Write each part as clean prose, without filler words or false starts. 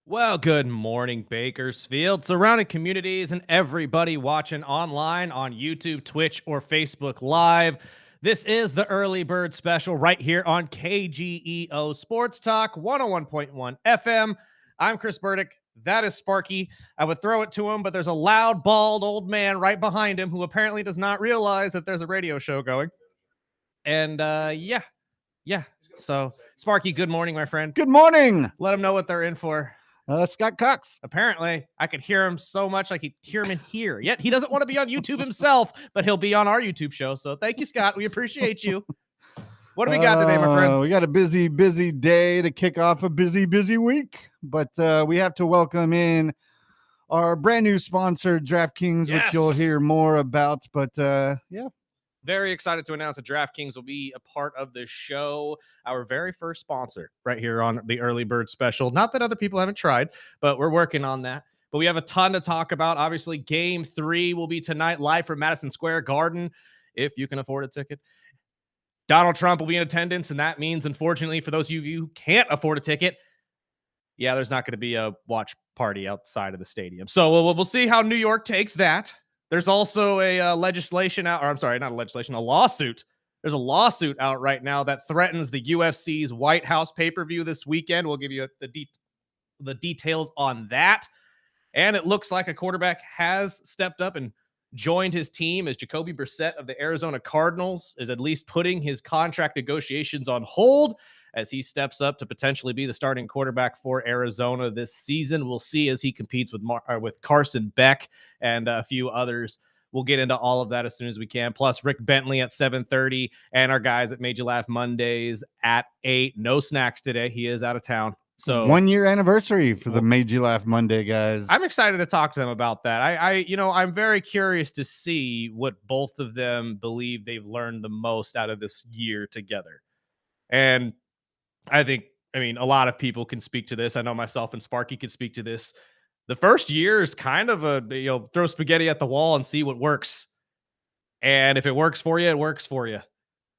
Well, good morning, Bakersfield, surrounding communities, and everybody watching online on YouTube, Twitch, or Facebook Live. This is the Early Bird Special right here on KGEO Sports Talk 101.1 FM. I'm Chris Burdick. That is Sparky. I would throw it to him, but there's a loud, bald old man right behind him who apparently does not realize that there's a radio show going. And yeah. So, Sparky, good morning, my friend. Good morning. Let them know what they're in for. Scott Cox. Apparently, I could hear him so much I could hear him in here. Yet he doesn't want to be on YouTube himself, but he'll be on our YouTube show. So thank you, Scott. We appreciate you. What do we got today, my friend? We got a busy day to kick off a busy week. But we have to welcome in our brand new sponsor, DraftKings, which you'll hear more about. But yeah. Very excited to announce that DraftKings will be a part of the show, our very first sponsor right here on the Early Bird Special. Not that other people haven't tried, but we're working on that. But we have a ton to talk about. Obviously, Game 3 will be tonight live from Madison Square Garden, if you can afford a ticket. Donald Trump will be in attendance, and that means, unfortunately, for those of you who can't afford a ticket, yeah, there's not going to be a watch party outside of the stadium. So we'll see how New York takes that. There's also a legislation out, or I'm sorry, not a legislation, a lawsuit. There's a lawsuit out right now that threatens the UFC's White House pay-per-view this weekend. We'll give you the details on that. And it looks like a quarterback has stepped up and joined his team, as Jacoby Brissett of the Arizona Cardinals is at least putting his contract negotiations on hold as he steps up to potentially be the starting quarterback for Arizona this season. We'll see as he competes with Carson Beck and a few others. We'll get into all of that as soon as we can. Plus, Rick Bentley at 7:30 and our guys at Made You Laugh Mondays at 8. No snacks today. He is out of town. So 1 year anniversary for the Made You Laugh Monday, guys. I'm excited to talk to them about that. I'm very curious to see what both of them believe they've learned the most out of this year together. And I mean, a lot of people can speak to this. I know myself and Sparky could speak to this. The first year is kind of throw spaghetti at the wall and see what works. And if it works for you, it works for you.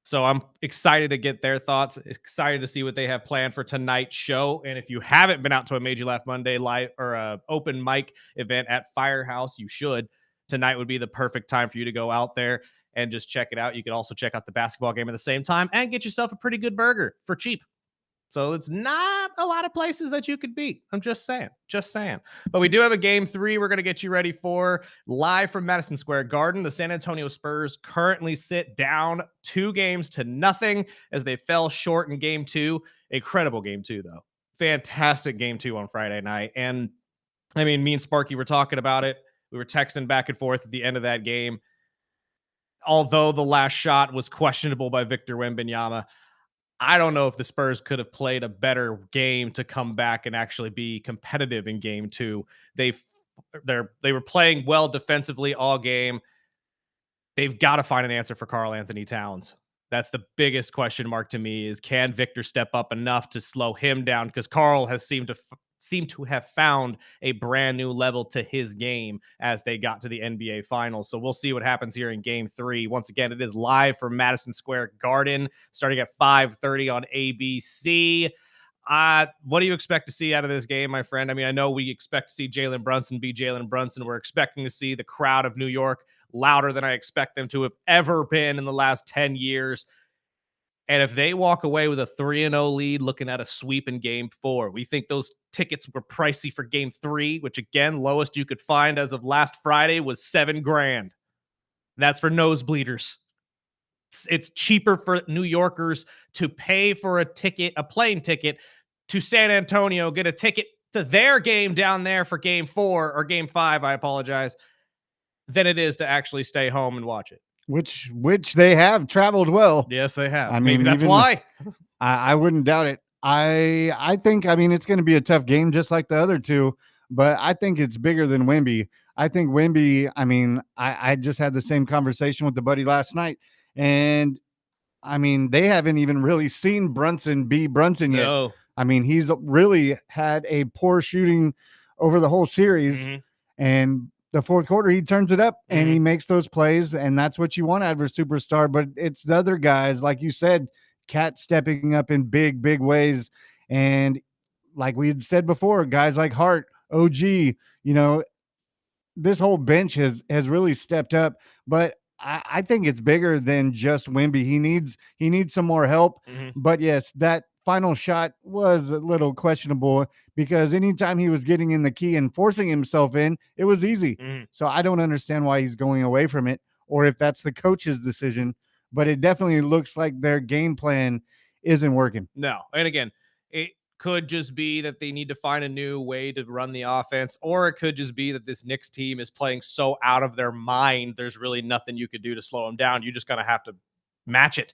So I'm excited to get their thoughts, excited to see what they have planned for tonight's show. And if you haven't been out to a Made You Laugh Monday live or open mic event at Firehouse, you should. Tonight would be the perfect time for you to go out there and just check it out. You could also check out the basketball game at the same time and get yourself a pretty good burger for cheap. So it's not a lot of places that you could beat. I'm just saying. But we do have a Game 3 we're going to get you ready for live from Madison Square Garden. The San Antonio Spurs currently sit down 2-0 as they fell short in Game 2. Incredible Game 2, though. Fantastic Game 2 on Friday night. And, I mean, me and Sparky were talking about it. We were texting back and forth at the end of that game. Although the last shot was questionable by Victor Wembanyama, I don't know if the Spurs could have played a better game to come back and actually be competitive in Game 2. They were playing well defensively all game. They've got to find an answer for Karl Anthony Towns. That's the biggest question mark to me, is can Victor step up enough to slow him down? Because Karl has seemed to have found a brand new level to his game as they got to the NBA Finals. So we'll see what happens here in Game 3. Once again, it is live from Madison Square Garden, starting at 5:30 on ABC. What do you expect to see out of this game, my friend? I mean, I know we expect to see Jalen Brunson be Jalen Brunson. We're expecting to see the crowd of New York louder than I expect them to have ever been in the last 10 years. And if they walk away with a 3-0 lead, looking at a sweep in Game 4, we think those tickets were pricey for Game 3, which, again, lowest you could find as of last Friday was $7,000. That's for nosebleeders. It's cheaper for New Yorkers to pay for a plane ticket to San Antonio, get a ticket to their game down there for Game 4 or Game 5, I apologize, than it is to actually stay home and watch it. Which they have traveled well. Yes, they have. I mean, maybe that's why. I wouldn't doubt it. I think, it's going to be a tough game just like the other two, but I think it's bigger than Wemby. I think Wemby, I just had the same conversation with the buddy last night, and they haven't even really seen Brunson be Brunson yet. No. He's really had a poor shooting over the whole series, and the fourth quarter, he turns it up and he makes those plays, and that's what you want out of a superstar. But it's the other guys, like you said, Cat stepping up in big ways. And like we had said before, guys like Hart, OG, you know, this whole bench has really stepped up. But I think it's bigger than just Wimby. He needs some more help. Mhm, But yes, that final shot was a little questionable because anytime he was getting in the key and forcing himself in, it was easy. mhm. So I don't understand why he's going away from it, or if that's the coach's decision. But it definitely looks like their game plan isn't working. No. And again, it could just be that they need to find a new way to run the offense, or it could just be that this Knicks team is playing so out of their mind, there's really nothing you could do to slow them down. You just going to have to match it.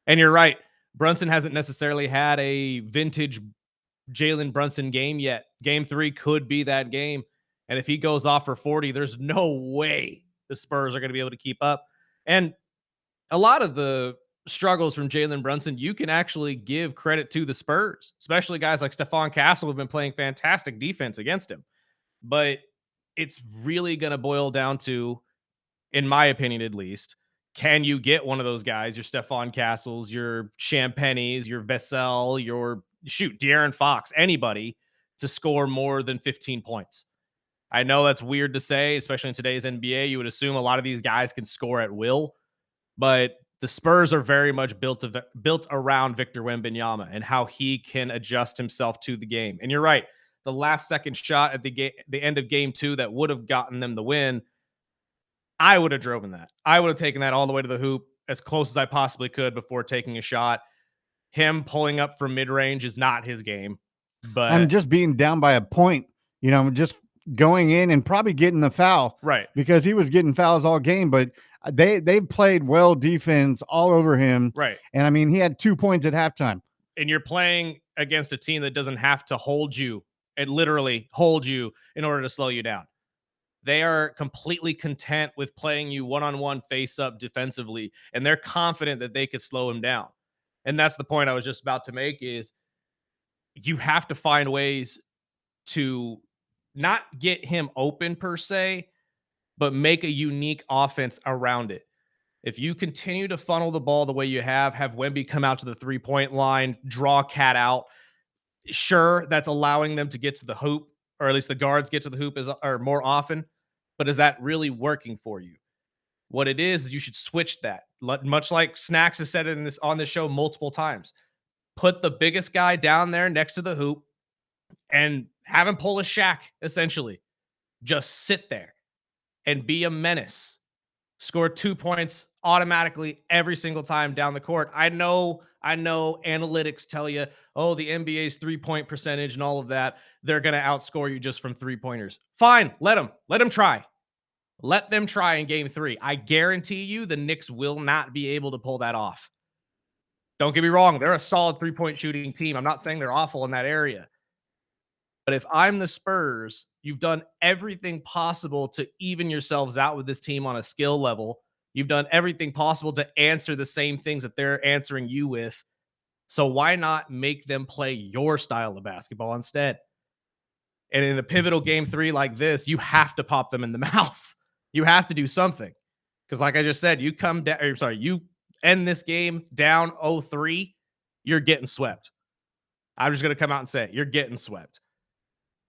And you're right. Brunson hasn't necessarily had a vintage Jalen Brunson game yet. Game 3 could be that game. And if he goes off for 40, there's no way the Spurs are going to be able to keep up. And a lot of the struggles from Jalen Brunson, you can actually give credit to the Spurs, especially guys like Stephon Castle have been playing fantastic defense against him. But it's really going to boil down to, in my opinion at least, can you get one of those guys, your Stephon Castles, your Champagnes, your Vessel, your De'Aaron Fox, anybody to score more than 15 points? I know that's weird to say, especially in today's NBA. You would assume a lot of these guys can score at will, but the Spurs are very much built around Victor Wembanyama and how he can adjust himself to the game. And you're right, the last second shot at the end of game 2 that would have gotten them the win, I would have driven that. I would have taken that all the way to the hoop as close as I possibly could before taking a shot. Him pulling up from mid range is not his game, I'm but just being down by a point, just going in and probably getting the foul right, because he was getting fouls all game. But they played well defense all over him, right. and I mean he had 2 points at halftime. And you're playing against a team that doesn't have to hold you and literally hold you in order to slow you down. They are completely content with playing you one-on-one face up defensively, and they're confident that they could slow him down. And that's the point I was just about to make is you have to find ways to not get him open per se, but make a unique offense around it. If you continue to funnel the ball the way you have Wemby come out to the 3-point line, draw cat out, sure, that's allowing them to get to the hoop, or at least the guards get to the hoop or more often. But is that really working for you? What it is you should switch that. Much like Snacks has said it on this show multiple times. Put the biggest guy down there next to the hoop and have him pull a shack, essentially. Just sit there and be a menace. Score 2 points automatically every single time down the court. I know analytics tell you, oh, the NBA's 3-point percentage and all of that, they're going to outscore you just from 3-pointers. Fine, let them try. Let them try in game 3. I guarantee you the Knicks will not be able to pull that off. Don't get me wrong, they're a solid 3-point shooting team. I'm not saying they're awful in that area. But if I'm the Spurs, you've done everything possible to even yourselves out with this team on a skill level. You've done everything possible to answer the same things that they're answering you with. So why not make them play your style of basketball instead? And in a pivotal game 3 like this, you have to pop them in the mouth. You have to do something. Because like I just said, you end this game down 0-3, you're getting swept. I'm just going to come out and say it. You're getting swept.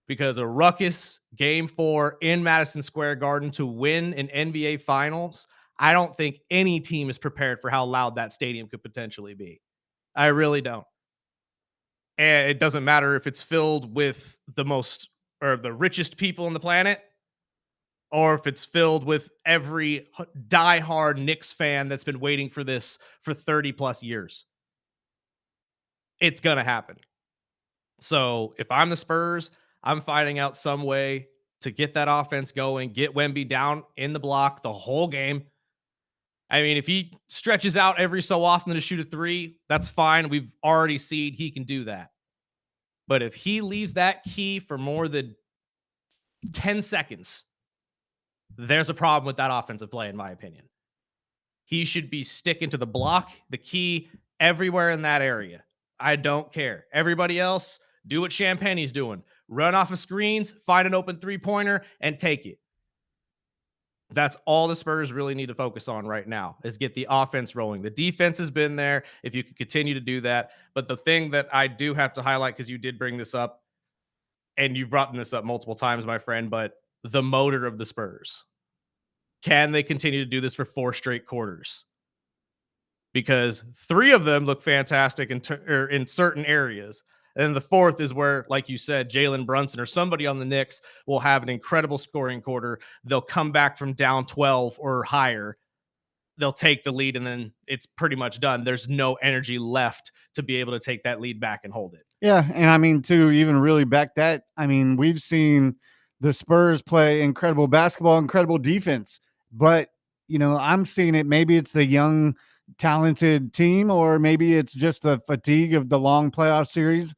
Because a ruckus game 4 in Madison Square Garden to win an NBA Finals, I don't think any team is prepared for how loud that stadium could potentially be. I really don't. And it doesn't matter if it's filled with the richest people on the planet, or if it's filled with every diehard Knicks fan that's been waiting for this for 30 plus years. It's going to happen. So if I'm the Spurs, I'm finding out some way to get that offense going, get Wemby down in the block the whole game. I mean, if he stretches out every so often to shoot a 3, that's fine. We've already seen he can do that. But if he leaves that key for more than 10 seconds, there's a problem with that offensive play, in my opinion. He should be sticking to the block, the key, everywhere in that area. I don't care. Everybody else, do what Champagne's doing. Run off of screens, find an open 3-pointer, and take it. That's all the Spurs really need to focus on right now is get the offense rolling. The defense has been there if you can continue to do that. But the thing that I do have to highlight, because you did bring this up, and you've brought this up multiple times, my friend, but the motor of the Spurs. Can they continue to do this for 4 straight quarters? Because 3 of them look fantastic in certain areas. And the fourth is where, like you said, Jalen Brunson or somebody on the Knicks will have an incredible scoring quarter. They'll come back from down 12 or higher. They'll take the lead, and then it's pretty much done. There's no energy left to be able to take that lead back and hold it. Yeah, and I mean, to even really back that, I mean, we've seen the Spurs play incredible basketball, incredible defense, but I'm seeing it. Maybe it's the young, talented team, or maybe it's just the fatigue of the long playoff series.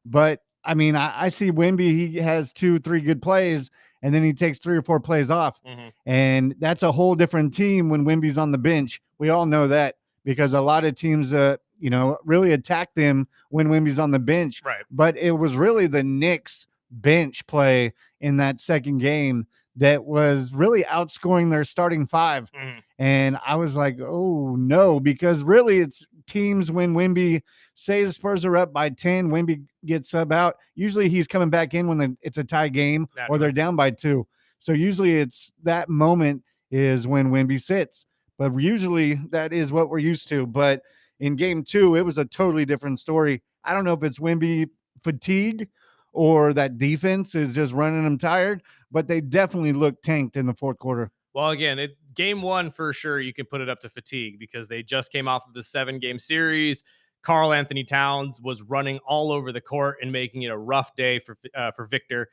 But I mean, I see Wemby. He has 2, 3 good plays, and then he takes 3 or 4 plays off, Mhm. and that's a whole different team when Wemby's on the bench. We all know that because a lot of teams, really attack them when Wemby's on the bench. Right. But it was really the Knicks bench play in that second game that was really outscoring their starting 5. Mhm. And I was like, oh no, because really it's teams when Wemby, say the Spurs are up by 10, Wemby gets sub out. Usually he's coming back in when it's a tie game or they're Naturally. down by 2. So usually it's that moment is when Wemby sits. But usually that is what we're used to. But in game 2, it was a totally different story. I don't know if it's Wemby fatigue or that defense is just running them tired, but they definitely looked tanked in the fourth quarter. Well, again, game 1 for sure, you can put it up to fatigue because they just came off of the 7-game series. Karl Anthony Towns was running all over the court and making it a rough day for Victor.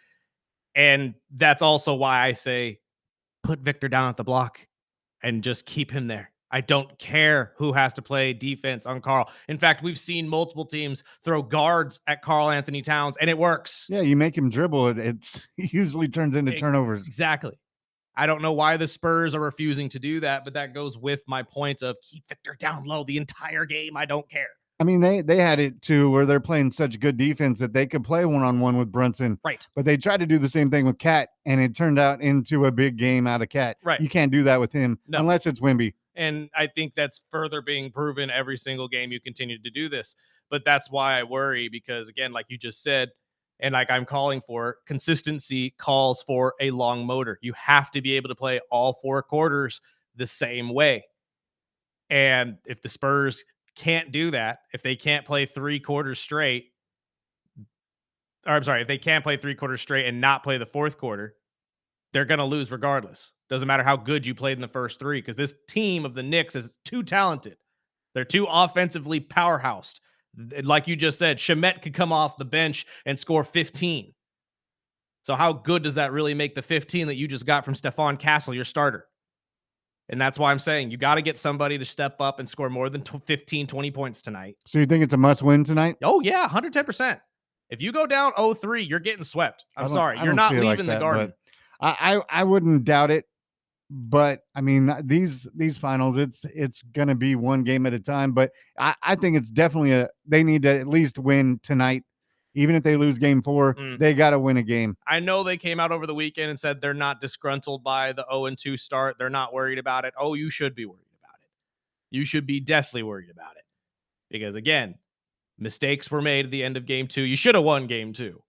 And that's also why I say put Victor down at the block and just keep him there. I don't care who has to play defense on Karl. In fact, we've seen multiple teams throw guards at Karl Anthony Towns, and it works. Yeah, you make him dribble, it usually turns into turnovers. Exactly. I don't know why the Spurs are refusing to do that, but that goes with my point of keep Victor down low the entire game. I don't care. I mean, they had it too where they're playing such good defense that they could play one-on-one with Brunson. Right. But they tried to do the same thing with Cat, and it turned out into a big game out of Cat. Right. You can't do that with him unless it's Wemby. And I think that's further being proven every single game you continue to do this. But that's why I worry because, again, like you just said, and like I'm calling for, consistency calls for a long motor. You have to be able to play all 4 quarters the same way. And if the Spurs can't do that, if they can't play 3 quarters straight, or I'm sorry, if they can't play 3 quarters straight and not play the fourth quarter, they're going to lose regardless. Doesn't matter how good you played in the first 3 because this team of the Knicks is too talented. They're too offensively powerhoused. Like you just said, Shamet could come off the bench and score 15. So how good does that really make the 15 that you just got from Stephon Castle, your starter? And that's why I'm saying you got to get somebody to step up and score more than 15, 20 points tonight. So you think it's a must-win tonight? Oh, yeah, 110%. If you go down 0-3, you're getting swept. I'm sorry. You're not leaving the Garden. I wouldn't doubt it. But I mean, these finals, it's gonna be one game at a time. But I think it's definitely they need to at least win tonight. Even if they lose game 4, they got to win a game. I know they came out over the weekend and said they're not disgruntled by the 0-2 start. They're not worried about it. Oh, you should be worried about it. You should be deathly worried about it. Because again, mistakes were made at the end of game 2. You should have won game 2.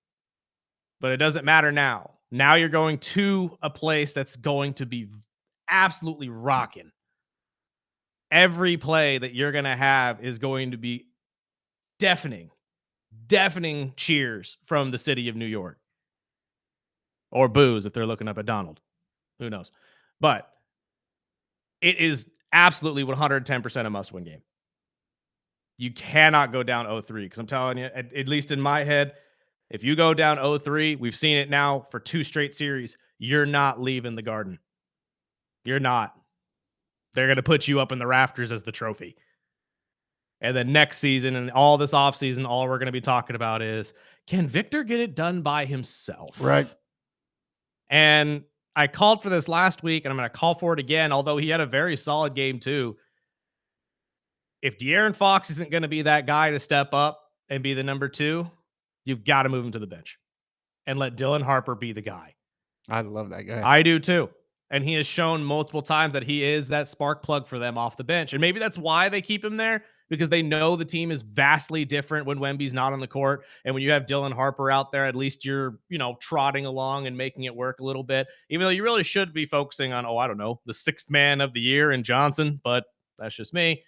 But it doesn't matter now. Now you're going to a place that's going to be absolutely rocking. Every play that you're going to have is going to be deafening cheers from the city of New York. Or boos if they're looking up at Donald. Who knows? But it is absolutely 110% a must-win game. You cannot go down 0-3 because I'm telling you, at least in my head, if you go down 0-3, we've seen it now for 2 straight series, you're not leaving the Garden. You're not. They're going to put you up in the rafters as the trophy. And then next season and all this offseason, all we're going to be talking about is, can Victor get it done by himself? Right. And I called for this last week, and I'm going to call for it again, although he had a very solid game too. If De'Aaron Fox isn't going to be that guy to step up and be the number 2, you've got to move him to the bench and let Dylan Harper be the guy. I love that guy. I do too. And he has shown multiple times that he is that spark plug for them off the bench. And maybe that's why they keep him there, because they know the team is vastly different when Wemby's not on the court. And when you have Dylan Harper out there, at least you're, trotting along and making it work a little bit, even though you really should be focusing on, I don't know, the sixth man of the year in Johnson, but that's just me.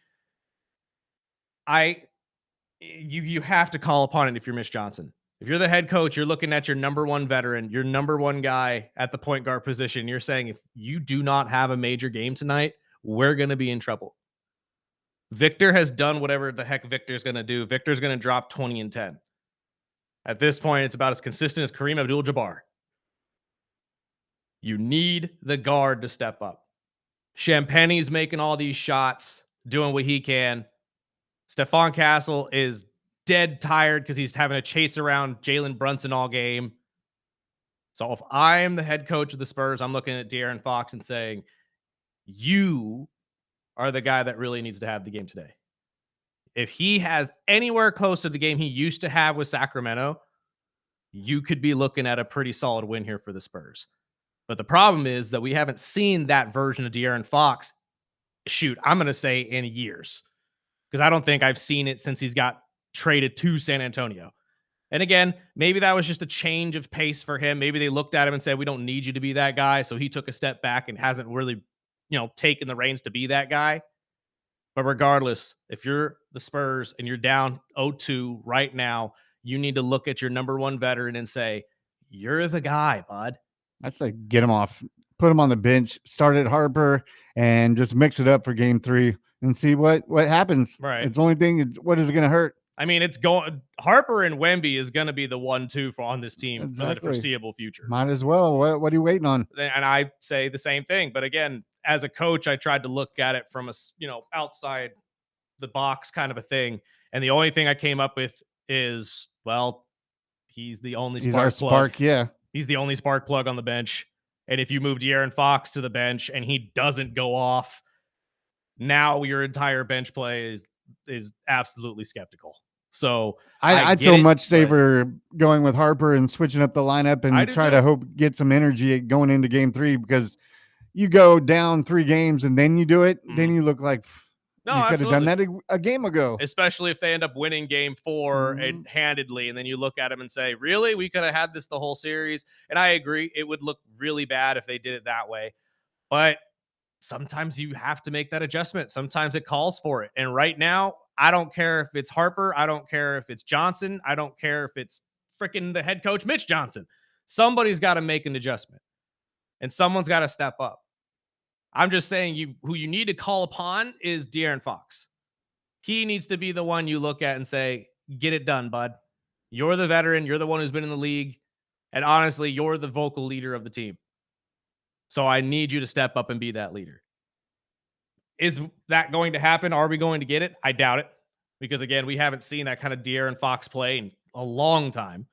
You have to call upon it if you're Mitch Johnson. If you're the head coach, you're looking at your number one veteran, your number one guy at the point guard position. You're saying, if you do not have a major game tonight, we're going to be in trouble. Victor has done whatever the heck Victor's going to do. Victor's going to drop 20 and 10. At this point, it's about as consistent as Kareem Abdul-Jabbar. You need the guard to step up. Champagne's making all these shots, doing what he can. Stephon Castle is dead tired because he's having to chase around Jalen Brunson all game. So if I am the head coach of the Spurs, I'm looking at De'Aaron Fox and saying, you are the guy that really needs to have the game today. If he has anywhere close to the game he used to have with Sacramento, you could be looking at a pretty solid win here for the Spurs. But the problem is that we haven't seen that version of De'Aaron Fox, I'm going to say in years. Because I don't think I've seen it since he's got traded to San Antonio. And again, maybe that was just a change of pace for him. Maybe they looked at him and said, we don't need you to be that guy. So he took a step back and hasn't really, taken the reins to be that guy. But regardless, if you're the Spurs and you're down 0-2 right now, you need to look at your number one veteran and say, you're the guy, bud. I'd say get him off, put him on the bench, start at Harper, and just mix it up for game 3 and see what happens. Right. It's the only thing. What is it going to hurt? I mean, it's going. Harper and Wemby is going to be the 1-2 on this team for the foreseeable future. Might as well. What are you waiting on? And I say the same thing. But again, as a coach, I tried to look at it from a outside the box kind of a thing. And the only thing I came up with is, well, he's the only spark. He's our spark, yeah. He's the only spark plug on the bench. And if you move De'Aaron Fox to the bench and he doesn't go off, now your entire bench play is absolutely skeptical. So I'd feel much safer going with Harper and switching up the lineup and try to hope get some energy going into game 3, because you go down 3 games and then you do it, then you look like you could have done that a game ago. Especially if they end up winning game 4 and handedly, and then you look at them and say, really? We could have had this the whole series. And I agree, it would look really bad if they did it that way. But sometimes you have to make that adjustment. Sometimes it calls for it. And right now, I don't care if it's Harper. I don't care if it's Johnson. I don't care if it's freaking the head coach, Mitch Johnson. Somebody's got to make an adjustment. And someone's got to step up. I'm just saying who you need to call upon is De'Aaron Fox. He needs to be the one you look at and say, get it done, bud. You're the veteran. You're the one who's been in the league. And honestly, you're the vocal leader of the team. So I need you to step up and be that leader. Is that going to happen? Are we going to get it? I doubt it. Because again, we haven't seen that kind of De'Aaron Fox play in a long time.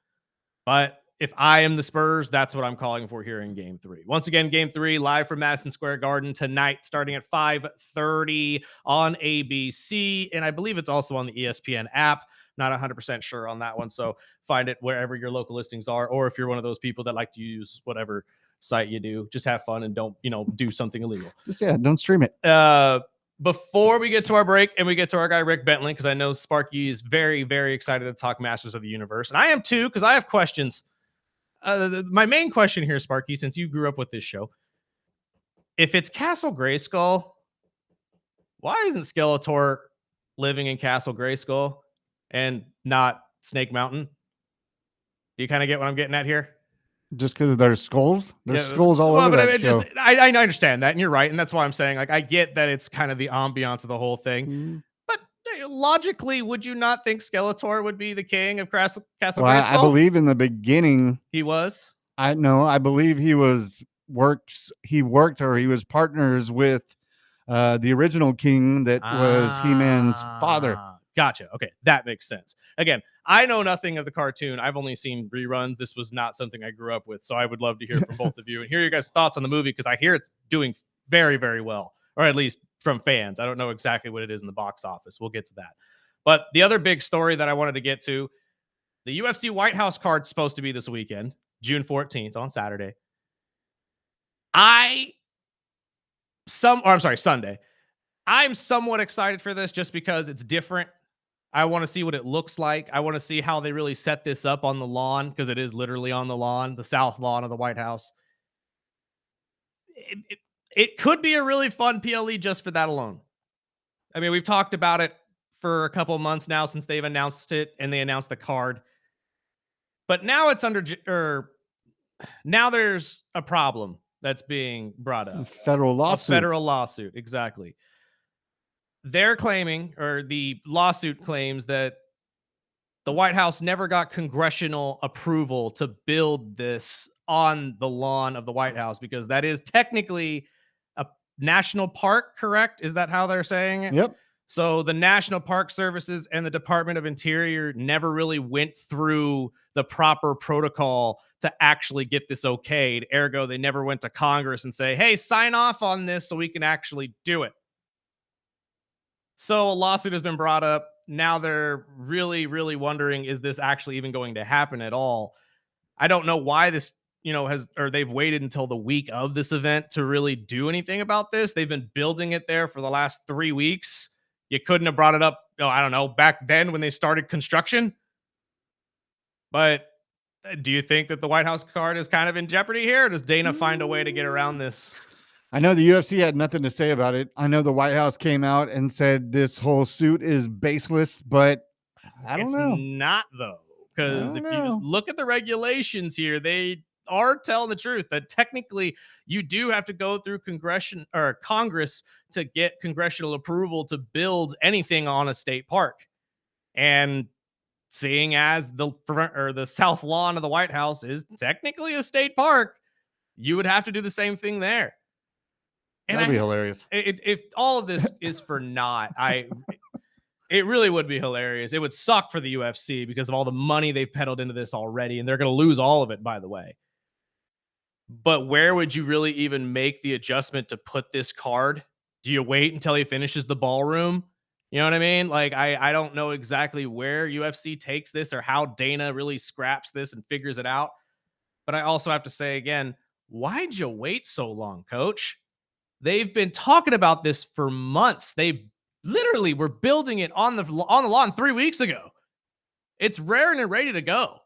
But if I am the Spurs, that's what I'm calling for here in game 3. Once again, game 3 live from Madison Square Garden tonight, starting at 5:30 on ABC. And I believe it's also on the ESPN app. Not 100% sure on that one. So find it wherever your local listings are. Or if you're one of those people that like to use whatever site you do, just have fun and don't, do something illegal. Don't stream it. Before we get to our break and we get to our guy, Rick Bentley, because I know Sparky is very, very excited to talk Masters of the Universe. And I am too, because I have questions. My main question here, Sparky, since you grew up with this show, if it's Castle Grayskull, why isn't Skeletor living in Castle Grayskull and not Snake Mountain? Do you kind of get what I'm getting at here? Just because there's skulls? There's skulls all over that show. I understand that, and you're right, and that's why I'm saying, I get that it's kind of the ambiance of the whole thing. But logically, would you not think Skeletor would be the king of Castle Grayskull? I believe in the beginning he was. I believe he was he was partners with the original king that was He-Man's father. Gotcha. Okay, that makes sense. Again, I know nothing of the cartoon. I've only seen reruns. This was not something I grew up with, so I would love to hear from both of you and hear your guys' thoughts on the movie, because I hear it's doing very, very well, or at least from fans. I don't know exactly what it is in the box office. We'll get to that. But the other big story that I wanted to get to, the UFC White House card's supposed to be this weekend, June 14th on Saturday. Sunday. I'm somewhat excited for this just because it's different. I want to see what it looks like. I want to see how they really set this up on the lawn because it is literally on the lawn, the south lawn of the White House. It could be a really fun PLE just for that alone. I mean, we've talked about it for a couple months now since they've announced it and they announced the card. But now it's or now there's a problem that's being brought up. Federal A lawsuit. federal lawsuit, exactly. They're claiming, or the lawsuit claims, that the White House never got congressional approval to build this on the lawn of the White House because that is technically a national park, correct? Is that how they're saying it? Yep. So the National Park Services and the Department of Interior never really went through the proper protocol to actually get this okayed. Ergo, they never went to Congress and say, hey, sign off on this so we can actually do it. So a lawsuit has been brought up. Now they're really, really wondering, is this actually even going to happen at all? I don't know why this, they've waited until the week of this event to really do anything about this. They've been building it there for the last 3 weeks. You couldn't have brought it up, I don't know, back then when they started construction. But do you think that the White House card is kind of in jeopardy here? Or does Dana find a way to get around this? I know the UFC had nothing to say about it. I know the White House came out and said this whole suit is baseless, but I don't It's know. not, though, I because don't if you know. look at the regulations here, they are telling the truth that technically you do have to go through Congress to get congressional approval to build anything on a state park. And seeing as the front or the south lawn of the White House is technically a state park, you would have to do the same thing there. And That'd be hilarious. if all of this is for naught, it really would be hilarious. It would suck for the UFC because of all the money they've peddled into this already, and they're going to lose all of it, by the way. But where would you really even make the adjustment to put this card? Do you wait until he finishes the ballroom? You know what I mean? Like, I don't know exactly where UFC takes this or how Dana really scraps this and figures it out. But I also have to say again, why'd you wait so long, coach? They've been talking about this for months. They literally were building it on the lawn 3 weeks ago. It's raring and ready to go.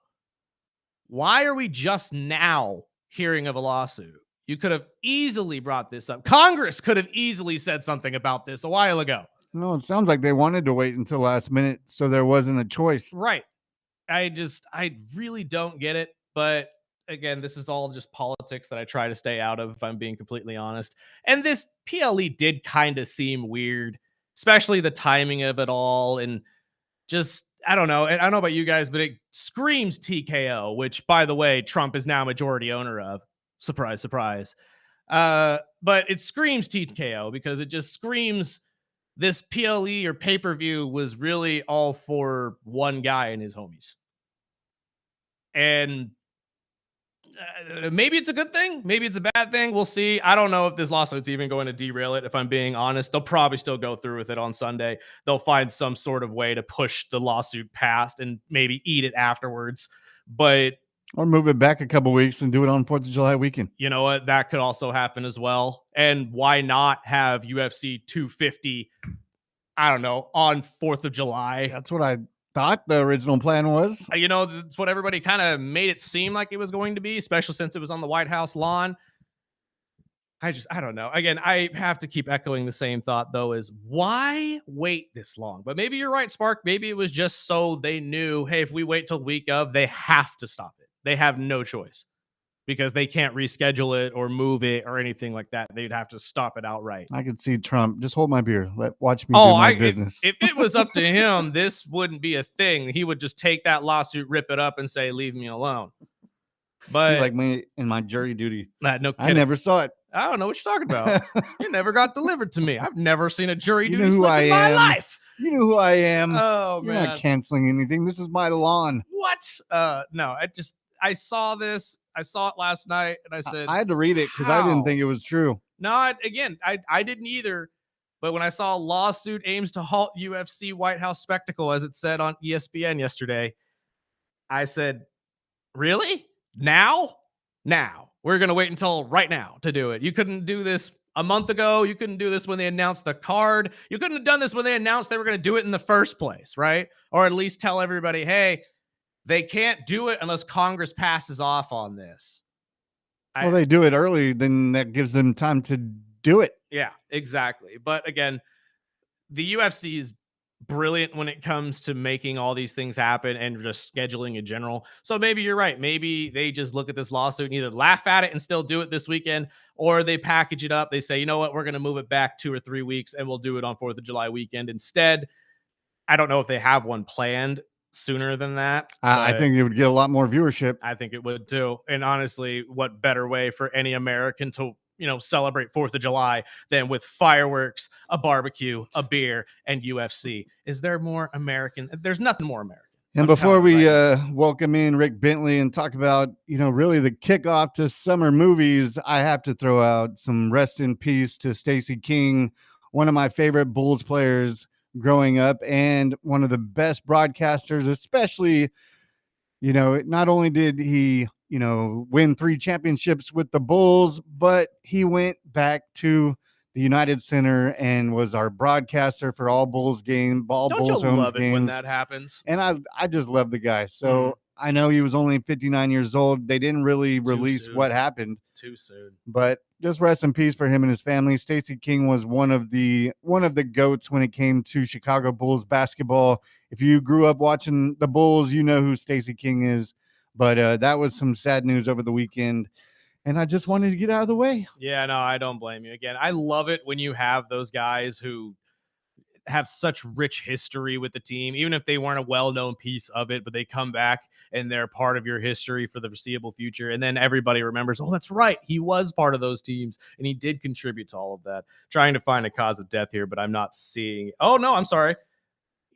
Why are we just now hearing of a lawsuit? You could have easily brought this up. Congress could have easily said something about this a while ago. No, it sounds like they wanted to wait until last minute, so there wasn't a choice. Right. I really don't get it. But again, this is all just politics that I try to stay out of, if I'm being completely honest. And this PLE did kind of seem weird, especially the timing of it all. And just, I don't know. And I don't know about you guys, but it screams TKO, which, by the way, Trump is now majority owner of. Surprise, surprise. But it screams TKO because it just screams this PLE or pay-per-view was really all for one guy and his homies. And maybe it's a good thing. Maybe it's a bad thing. We'll see. I don't know if this lawsuit's even going to derail it, if I'm being honest. They'll probably still go through with it on Sunday. They'll find some sort of way to push the lawsuit past and maybe eat it afterwards. But Or move it back a couple weeks and do it on 4th of July weekend. you know what? That could also happen as well. And why not have UFC 250, I don't know, on 4th of July? That's what I thought the original plan was. That's what everybody kind of made it seem like it was going to be, especially since it was on the White House lawn. I don't know. Again, I have to keep echoing the same thought, though, is why wait this long? But maybe you're right, Spark. Maybe it was just so they knew, hey, if we wait till week of, they have to stop it. They have no choice because they can't reschedule it or move it or anything like that. They'd have to stop it outright. I could see Trump. Just hold my beer. Watch me do my business. If it was up to him, this wouldn't be a thing. He would just take that lawsuit, rip it up, and say, leave me alone. But You're like me in my jury duty. no kidding. I never saw it. I don't know what you're talking about. It never got delivered to me. I've never seen a jury duty know who slip I in my am. life. You know who I am. Oh, You're man. not canceling anything. This is my lawn. What? No, I saw this. I saw it last night, and I said, I had to read it because I didn't think it was true. No, I didn't either. But when I saw lawsuit aims to halt UFC White House spectacle, as it said on ESPN yesterday, I said, really? Now? We're going to wait until right now to do it. You couldn't do this a month ago. You couldn't do this when they announced the card. You couldn't have done this when they announced they were going to do it in the first place, right? Or at least tell everybody, hey, they can't do it unless Congress passes off on this. Well, I they do it early, then that gives them time to do it. Yeah, exactly. But again, the UFC is brilliant when it comes to making all these things happen and just scheduling in general. So maybe you're right. Maybe they just look at this lawsuit and either laugh at it and still do it this weekend, or they package it up. They say, you know what, we're going to move it back 2 or 3 weeks and we'll do it on 4th of July weekend instead. I don't know if they have one planned sooner than that, I but think it would get a lot more viewership. I think it would too. And honestly, what better way for any American to, celebrate 4th of July than with fireworks, a barbecue, a beer, and UFC? Is there more American? There's nothing more American. And I'm before telling you we right now. welcome in Rick Bentley and talk about, really the kickoff to summer movies, I have to throw out some rest in peace to Stacey King, one of my favorite Bulls players growing up and one of the best broadcasters, especially, not only did he, win 3 championships with the Bulls, but he went back to the United Center and was our broadcaster for all Don't you Bulls homes love it when games. that happens? And I just love the guy. Mm, So I know he was only 59 years old. They didn't really too release what soon. happened, Too soon. but just rest in peace for him and his family. Stacey King was one of the goats when it came to Chicago Bulls basketball. If you grew up watching the Bulls, you know who Stacey King is. But that was some sad news over the weekend, and I just wanted to get out of the way. Yeah, no, I don't blame you. Again, I love it when you have those guys who have such rich history with the team, even if they weren't a well-known piece of it, but they come back and they're part of your history for the foreseeable future. And then everybody remembers, oh, that's right, he was part of those teams and he did contribute to all of that. Trying to find a cause of death here, but I'm not seeing. Oh no, I'm sorry.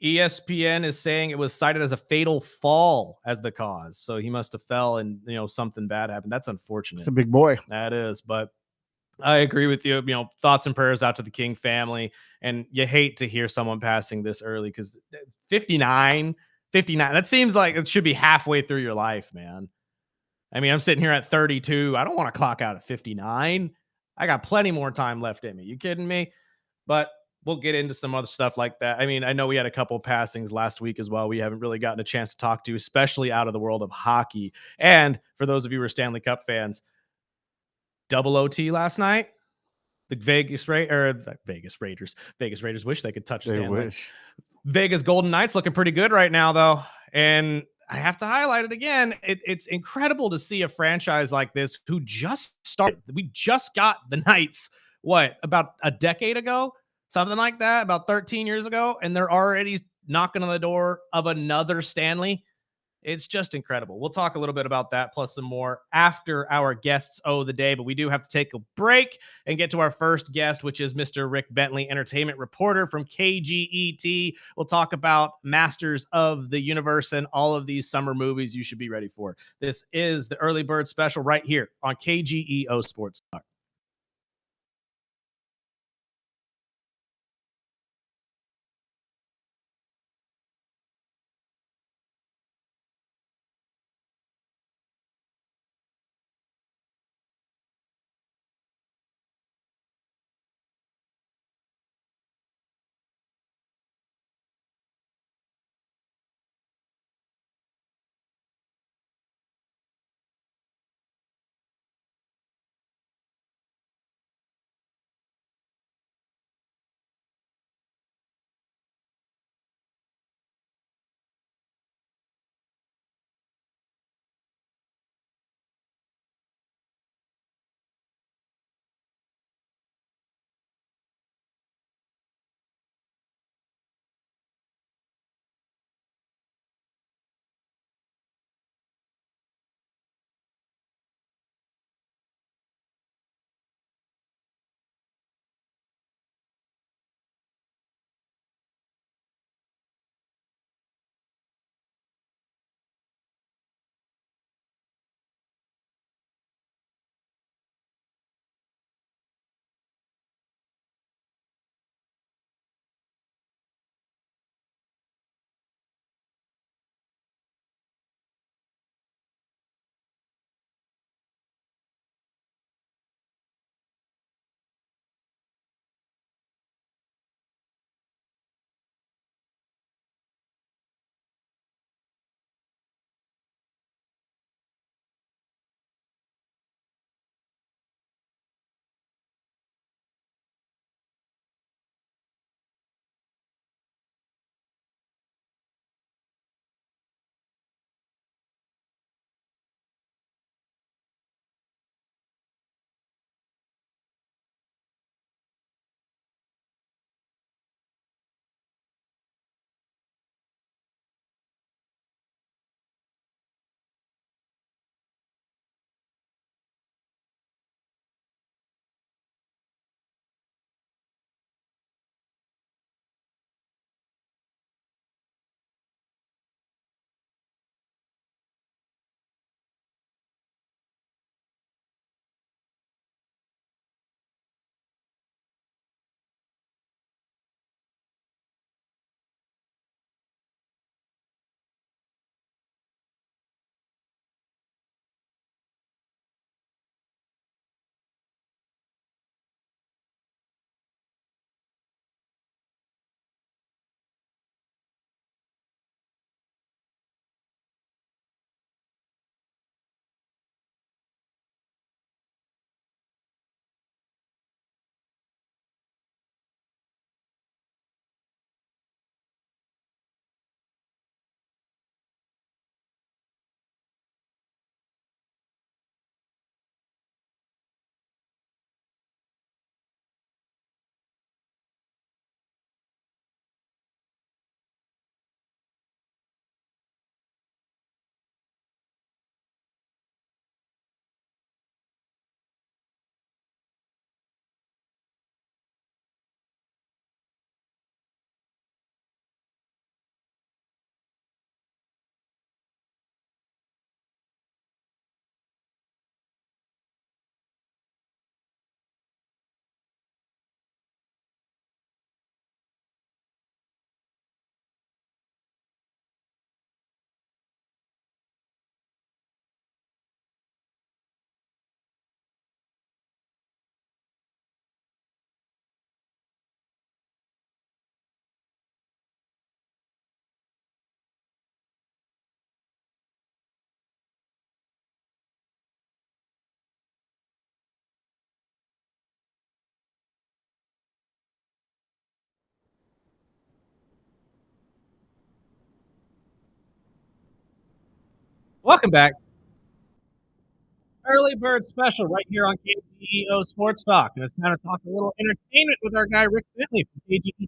ESPN is saying it was cited as a fatal fall as the cause. So he must have fell and something bad happened. That's It's unfortunate. a big boy. That is, but I agree with you. Thoughts and prayers out to the King family. And you hate to hear someone passing this early because 59, 59, that seems like it should be halfway through your life, man. I mean, I'm sitting here at 32. I don't want to clock out at 59. I got plenty more time left in me. You kidding me? But we'll get into some other stuff like that. I mean, I know we had a couple passings last week as well. We haven't really gotten a chance to talk to, especially out of the world of hockey. And for those of you who are Stanley Cup fans, double OT last night. The Vegas Raiders wish they could touch They Stanley. wish. Vegas Golden Knights looking pretty good right now, though. And I have to highlight it again. It's incredible to see a franchise like this who just started. We just got the Knights, what, about a decade ago? Something like that, about 13 years ago. And they're already knocking on the door of another Stanley. It's just incredible. We'll talk a little bit about that plus some more after our guests of the day, but we do have to take a break and get to our first guest, which is Mr. Rick Bentley, entertainment reporter from KGET. We'll talk about Masters of the Universe and all of these summer movies you should be ready for. This is the Early Bird Special right here on KGEO Sports Talk. Welcome back. Early Bird Special right here on KGEO Sports Talk. And it's time to talk a little entertainment with our guy, Rick Bentley from KGEO.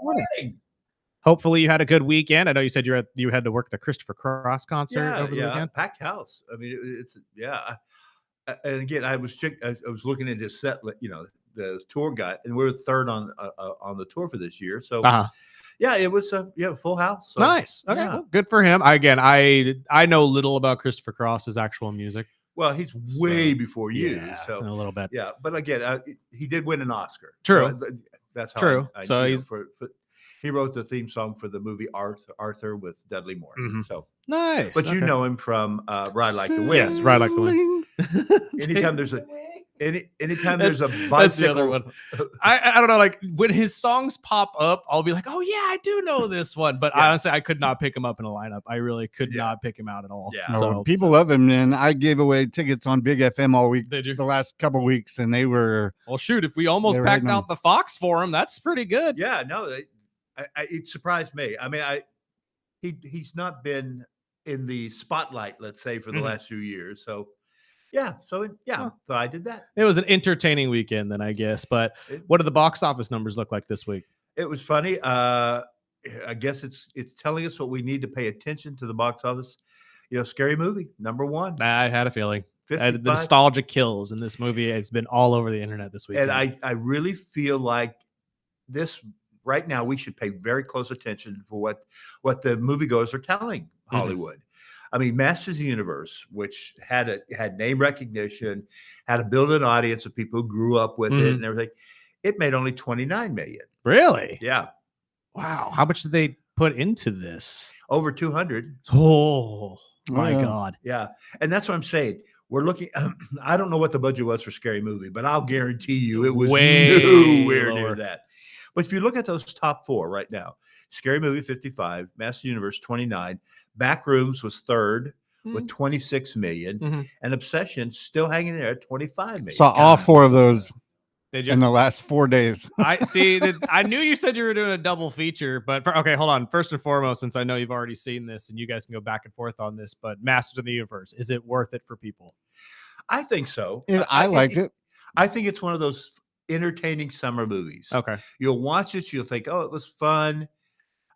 Morning. Hopefully you had a good weekend. I know you said you had to work the Christopher Cross concert over the weekend. Packed house. I mean, it's and again, I was looking at his set, the tour guide, and we were third on the tour for this year. So yeah, it was a full house. So, Nice. Okay, yeah. well, good for him. I know little about Christopher Cross's actual music. Well, he's way before you, Yeah, so a little bit. yeah. But again, he did win an Oscar. True. So that's how True. I So he's he wrote the theme song for the movie Arthur with Dudley Moore. Mhm. So nice. but you okay. know him from Ride Like the Wind. Yes, Ride Like the Wind. Anytime there's anytime That's- there's a That's the other bicycle. one. I don't know. Like when his songs pop up, I'll be like, oh yeah, I do know this one. But Yeah. honestly, I could not pick him up in a lineup. I really could Yeah. not pick him out at all. Yeah. No, So people love him, and I gave away tickets on Big FM all week, did you? the last couple weeks, and they were Well, shoot, if we almost They were packed hitting out the Fox for him, that's pretty good. Yeah, no, it surprised me. I mean, he's not been in the spotlight, let's say, for the Mhm. last few years. So yeah, so Well. so I did that. It was an entertaining weekend, then I guess. But It, what did the box office numbers look like this week? it was funny. I guess it's telling us what we need to pay attention to the box office. Scary Movie #1, I had a feeling. The 55. nostalgia kills in this movie. It's been all over the internet this weekend. And I really feel like this right now we should pay very close attention for what the moviegoers are telling Hollywood. I mean, Masters of the Universe, which had name recognition, had to build an audience of people who grew up with it and everything. It made only 29 million. Really? Yeah, Wow. How much did they put into this? over 200. Oh my yeah. God. Yeah, and that's what I'm saying. We're looking. I don't know what the budget was for Scary Movie, but I'll guarantee you it was Way nowhere near lower. that. But if you look at those top four right now, Scary Movie 55, Master Universe 29, Backrooms was third with 26 million, Mhm. and Obsession still hanging there at 25 million. saw all four of those Did you? in the last 4 days. I see. I knew you said you were doing a double feature, but okay, hold on. First and foremost, since I know you've already seen this and you guys can go back and forth on this, but Masters of the Universe, is it worth it for people? I think so. I liked it. I think it's one of those entertaining summer movies. Okay. You'll watch it, you'll think, oh, it was fun,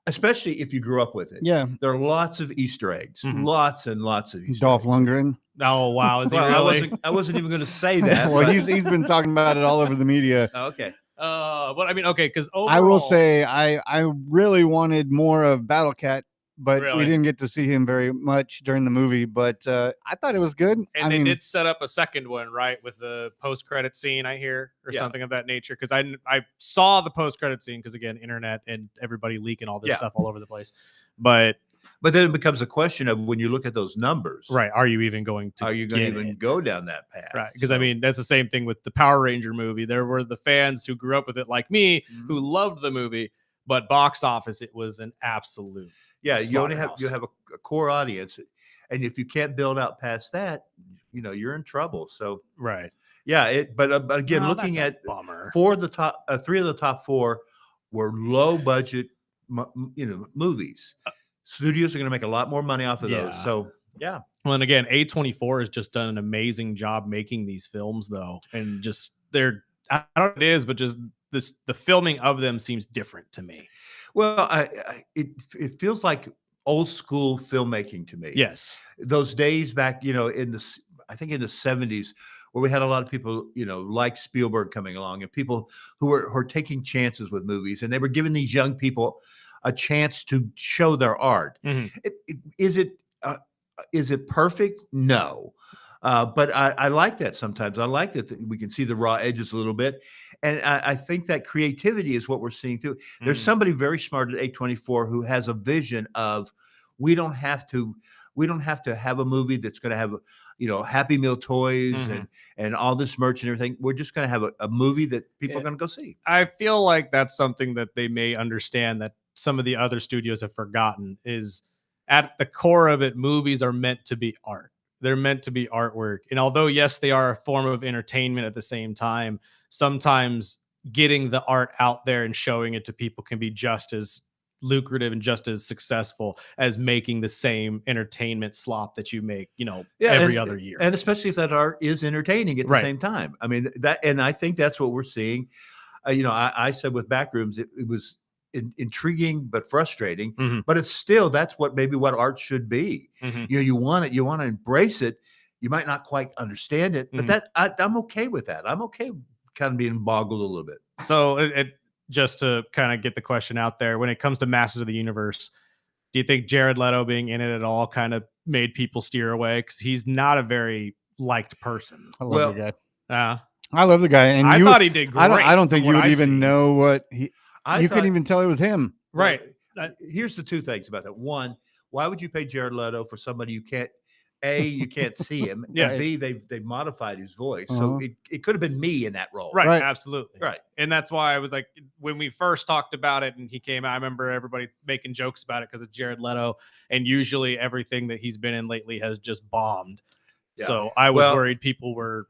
especially if you grew up with it. Yeah, There are lots of Easter eggs, lots and lots of Easter Dolph eggs. Lundgren. Oh wow, is he Well, really? I wasn't even going to say that. Well, but- he's been talking about it all over the media. okay. But I mean, okay, because I will say I really wanted more of Battle Cat, but Really? we didn't get to see him very much during the movie. But I thought it was good. and I they mean, did set up a second one, right, with the post-credit scene, I hear, or Yeah. something of that nature. Because I saw the post-credit scene, because again, internet and everybody leaking all this Yeah. stuff all over the place. But But then it becomes a question of when you look at those numbers, right, are you even going to? are you going to get even it? go down that path? Right, because I mean that's the same thing with the Power Ranger movie. There were the fans who grew up with it, like me, Mhm. who loved the movie, but box office it was an absolute. Yeah, you only have slaughterhouse. a core audience, and if you can't build out past that, you're in trouble. So Right. yeah, but again, Oh, looking that's a at bummer. three of the top four were low budget, movies. Studios are going to make a lot more money off of those. Yeah. So yeah, Well, and again, A24 has just done an amazing job making these films, though, and just I don't know what it is, but just the filming of them seems different to me. well, it feels like old school filmmaking to me. Yes. Those days back, I think in the 70s, where we had a lot of people, like Spielberg coming along, and people who were taking chances with movies, and they were giving these young people a chance to show their art. Mhm. Is it perfect? No. But I like that sometimes. I like that we can see the raw edges a little bit. And I think that creativity is what we're seeing through. There's Mhm. somebody very smart at A24 who has a vision of we don't have to have a movie that's going to have Happy Meal toys Mhm. and all this merch and everything. We're just going to have a movie that people Yeah. are going to go see. I feel like that's something that they may understand that some of the other studios have forgotten is at the core of it, movies are meant to be art. They're meant to be artwork. And although, yes, they are a form of entertainment at the same time, sometimes getting the art out there and showing it to people can be just as lucrative and just as successful as making the same entertainment slop that you make, Yeah, every other year. and especially if that art is entertaining at the Right. same time. I mean, and I think that's what we're seeing. I said with Backrooms, it was intriguing but frustrating, Mhm. but it's still that's what art should be. Mhm. You want to embrace it. You might not quite understand it, but Mhm. I'm okay with that. I'm okay kind of being boggled a little bit. So just to kind of get the question out there, when it comes to Masters of the Universe, do you think Jared Leto being in it at all kind of made people steer away? Because he's not a very liked person. I love Well, the guy. Uh, I love the guy, and I you. thought he did great. I don't from think you what would I've even seen. know what he. I You thought, couldn't even tell it was him. Right. Here's the two things about that. One, why would you pay Jared Leto for somebody you can't? A, you can't see him. Yeah. And B, they've modified his voice, Uh-huh. so it could have been me in that role. Right, Right. absolutely. Right. And that's why I was like, when we first talked about it and he came out, I remember everybody making jokes about it because it's Jared Leto. And usually everything that he's been in lately has just bombed. Yeah. So I was Well, worried people were,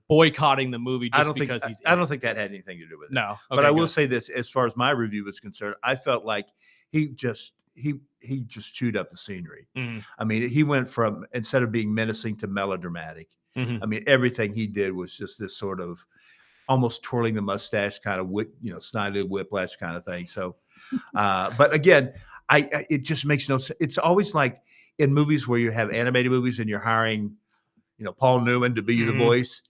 boycotting the movie just because he's in I it. don't think that had anything to do with it. No. But Okay, I will good. say this: as far as my review was concerned, I felt like he just chewed up the scenery. Mhm. I mean, he went from, instead of being menacing, to melodramatic. Mhm. I mean, everything he did was just this sort of almost twirling the mustache kind of snided whiplash kind of thing. So, but again, it just makes no sense. It's always like in movies where you have animated movies and you're hiring, Paul Newman to be the Mhm. voice.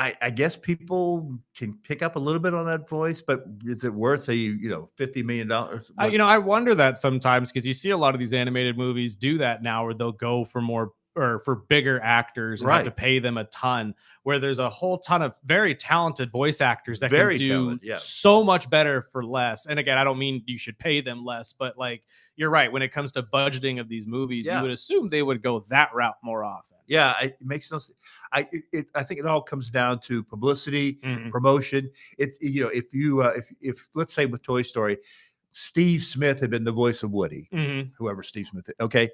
I guess people can pick up a little bit on that voice, but is it worth $50 million? I wonder that sometimes because you see a lot of these animated movies do that now where they'll go for more or for bigger actors and have to Right. pay them a ton, where there's a whole ton of very talented voice actors that Very can do talented, yeah. so much better for less. And again, I don't mean you should pay them less, but like you're right, when it comes to budgeting of these movies, you Yeah. would assume they would go that route more often. Yeah, it makes no sense. I think it all comes down to publicity, Mhm. promotion. If let's say with Toy Story, Steve Smith had been the voice of Woody, Mhm. whoever Steve Smith is, okay,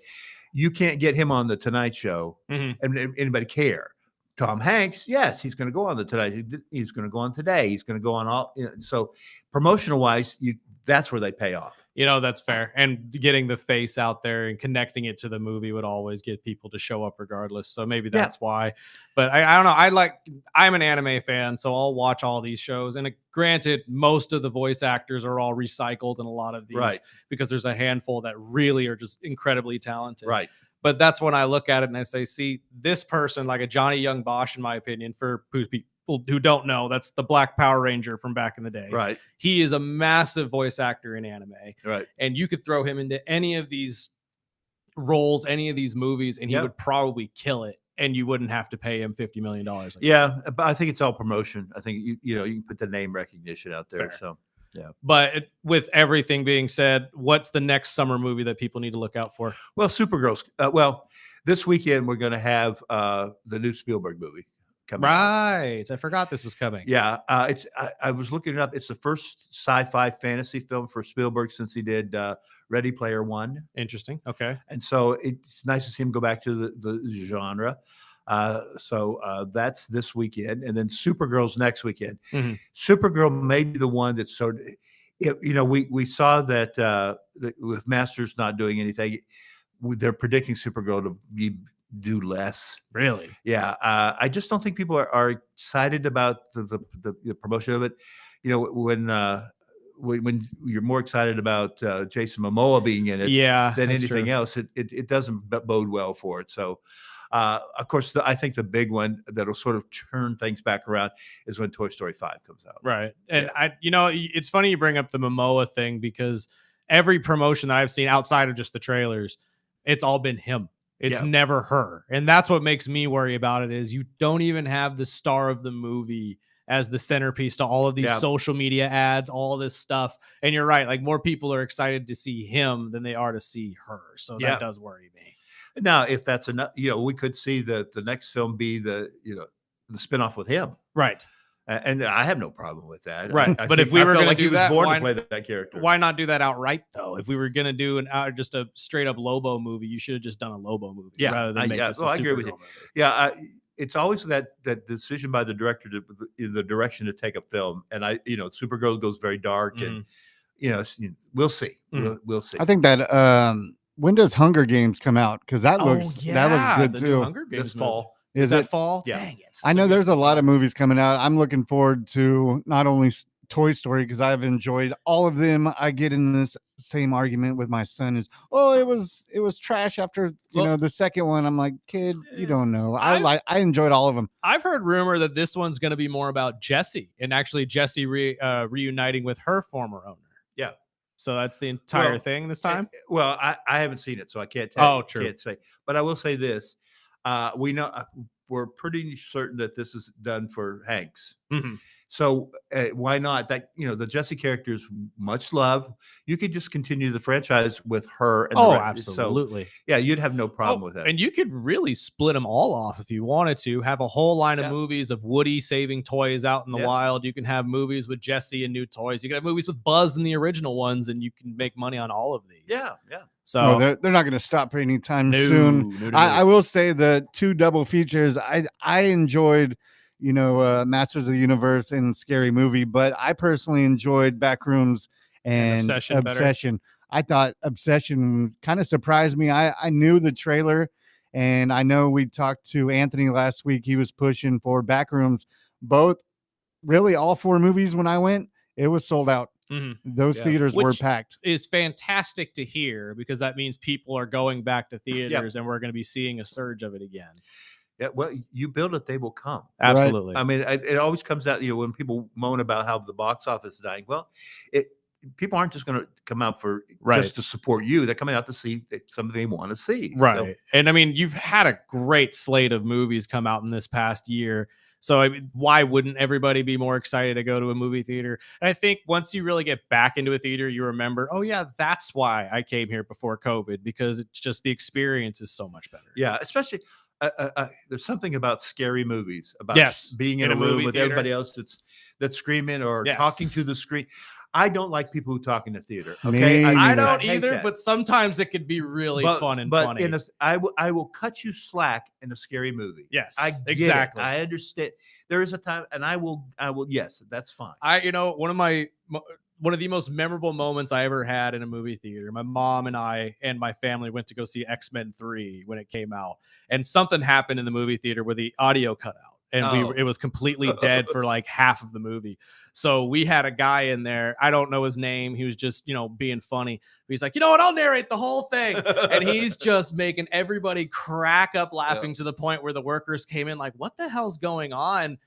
you can't get him on the Tonight Show Mhm. and anybody care. Tom Hanks, yes, he's going to go on the Tonight. He's going to go on Today. He's going to go on all. So promotional wise, that's where they pay off. That's fair. And getting the face out there and connecting it to the movie would always get people to show up regardless. So maybe that's why. But I don't know. I'm an anime fan, so I'll watch all these shows. And granted, most of the voice actors are all recycled in a lot of these Right. because there's a handful that really are just incredibly talented. Right. But that's when I look at it and I say, see, this person, like a Johnny Young Bosch, in my opinion, for people who don't know, that's the Black Power Ranger from back in the day. Right. He is a massive voice actor in anime. Right. And you could throw him into any of these roles, any of these movies, and he would probably kill it. And you wouldn't have to pay him $50 million. Like Yeah, but I think it's all promotion. I think you can put the name recognition out there. Fair. So yeah. But with everything being said, what's the next summer movie that people need to look out for? Well, Supergirl's. This weekend we're going to have the new Spielberg movie coming out. Right. I forgot this was coming. Yeah, I was looking it up. It's the first sci-fi fantasy film for Spielberg since he did Ready Player One. Interesting. Okay. And so it's nice to see him go back to the genre. So that's this weekend, and then Supergirl's next weekend. Mhm. Supergirl may be the one that's sort of, we saw that with Masters not doing anything, they're predicting Supergirl to do less. Really? Yeah. I just don't think people are excited about the promotion of it. When you're more excited about Jason Momoa being in it than anything else, it doesn't bode well for it. So, of course, I think the big one that'll sort of turn things back around is when Toy Story 5 comes out. Right. And it's funny you bring up the Momoa thing because every promotion that I've seen outside of just the trailers, it's all been him. It's never her. And that's what makes me worry about it is you don't even have the star of the movie as the centerpiece to all of these social media ads, all this stuff. And you're right. Like more people are excited to see him than they are to see her. So that does worry me. Now, if that's enough, we could see the next film be the spinoff with him. Right. And I have no problem with that. Right. But if we were going to do that, born to play that character. Why not do that outright though? If we were going to do just a straight up Lobo movie, you should have just done a Lobo movie rather than make this a I agree with you. movie. Yeah. It's always that decision by the director the direction to take a film. And Supergirl goes very dark and we'll see. Mhm. We'll see. I think that when does Hunger Games come out? Because that looks good the new too. Hunger Games This fall. Is Is that it? fall? Yeah. Dang it! I So know we there's a have lot of time. movies coming out. I'm looking forward to not only Toy Story because I've enjoyed all of them. I get in this same argument with my son is, oh, it was trash after Well, the second one. I'm like, kid, you don't know. I've I enjoyed all of them. I've heard rumor that this one's going to be more about Jesse and actually Jesse reuniting with her former owner. Yeah. So that's the entire Well, thing this time. Well, I haven't seen it, so I can't tell. Oh, true. Can't say. But I will say this: we know we're pretty certain that this is done for Hanks. Mhm. So why not? That the Jesse character is much loved. You could just continue the franchise with her. And Oh, so absolutely. yeah, you'd have no problem Oh, with that. and you could really split them all off if you wanted to. Have a whole line of Yeah. movies of Woody saving toys out in the Yeah. wild. You can have movies with Jesse and new toys. You can have movies with Buzz and the original ones, and you can make money on all of these. Yeah. So Oh, they're not going to stop anytime No, soon. no, no, I no. will say the two double features. I enjoyed, Masters of the Universe and Scary Movie, but I personally enjoyed Backrooms and Obsession better. I thought Obsession kind of surprised me. I knew the trailer, and I know we talked to Anthony last week. He was pushing for Backrooms. Both, really, all four movies when I went, it was sold out. Mhm. Those Yeah. theaters were Which packed. is fantastic to hear because that means people are going back to theaters and we're going to be seeing a surge of it again. Yeah. Well, you build it, they will come. Absolutely. I mean, it always comes out, when people moan about how the box office is dying. Well, people aren't just going to come out for just to support you. They're coming out to see something they want to see. Right. So, And I mean, you've had a great slate of movies come out in this past year. So I mean, why wouldn't everybody be more excited to go to a movie theater? And I think once you really get back into a theater, you remember, oh yeah, that's why I came here before COVID, because it's just the experience is so much better. yeah, especially there's something about scary movies, about Yes, being in in a a room movie with theater. everybody else that's screaming or Yes. talking to the screen. I don't like people who talk in the theater. Me Okay, I neither. don't hate either, that. but sometimes it could be really fun and but funny. I will cut you slack in a scary movie. Yes, I get exactly. it. I understand. There is a time, and I will. Yes, that's fine. One of the most memorable moments I ever had in a movie theater. My mom and I and my family went to go see X-Men 3 when it came out, and something happened in the movie theater where the audio cut out. And it was completely dead for like half of the movie. So we had a guy in there. I don't know his name. He was just, being funny. He's like, you know what? I'll narrate the whole thing. And he's just making everybody crack up laughing to the point where the workers came in like, what the hell's going on?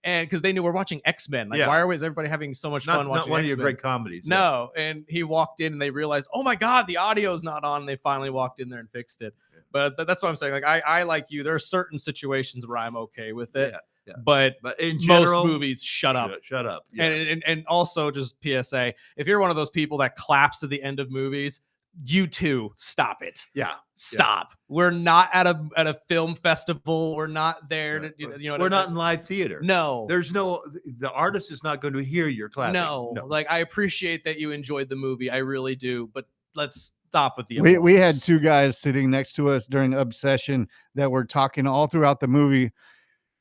And because they knew we're watching X-Men. Like, why is everybody having so much fun watching Not one X-Men? of your great comedies. No. And he walked in and they realized, oh my God, the audio's not on. And they finally walked in there and fixed it. But that's what I'm saying. Like, I like you. There are certain situations where I'm okay with it. Yeah. But in general, most movies, shut up. Shut up. Yeah. And also just PSA, if you're one of those people that claps at the end of movies, you too, stop it. Yeah. Stop. We're not at a film festival. We're not there to, we're not in live theater. No. The artist is not going to hear your clapping. No. Like, I appreciate that you enjoyed the movie. I really do. But let's stop with the We had applause. two guys sitting next to us during Obsession that were talking all throughout the movie,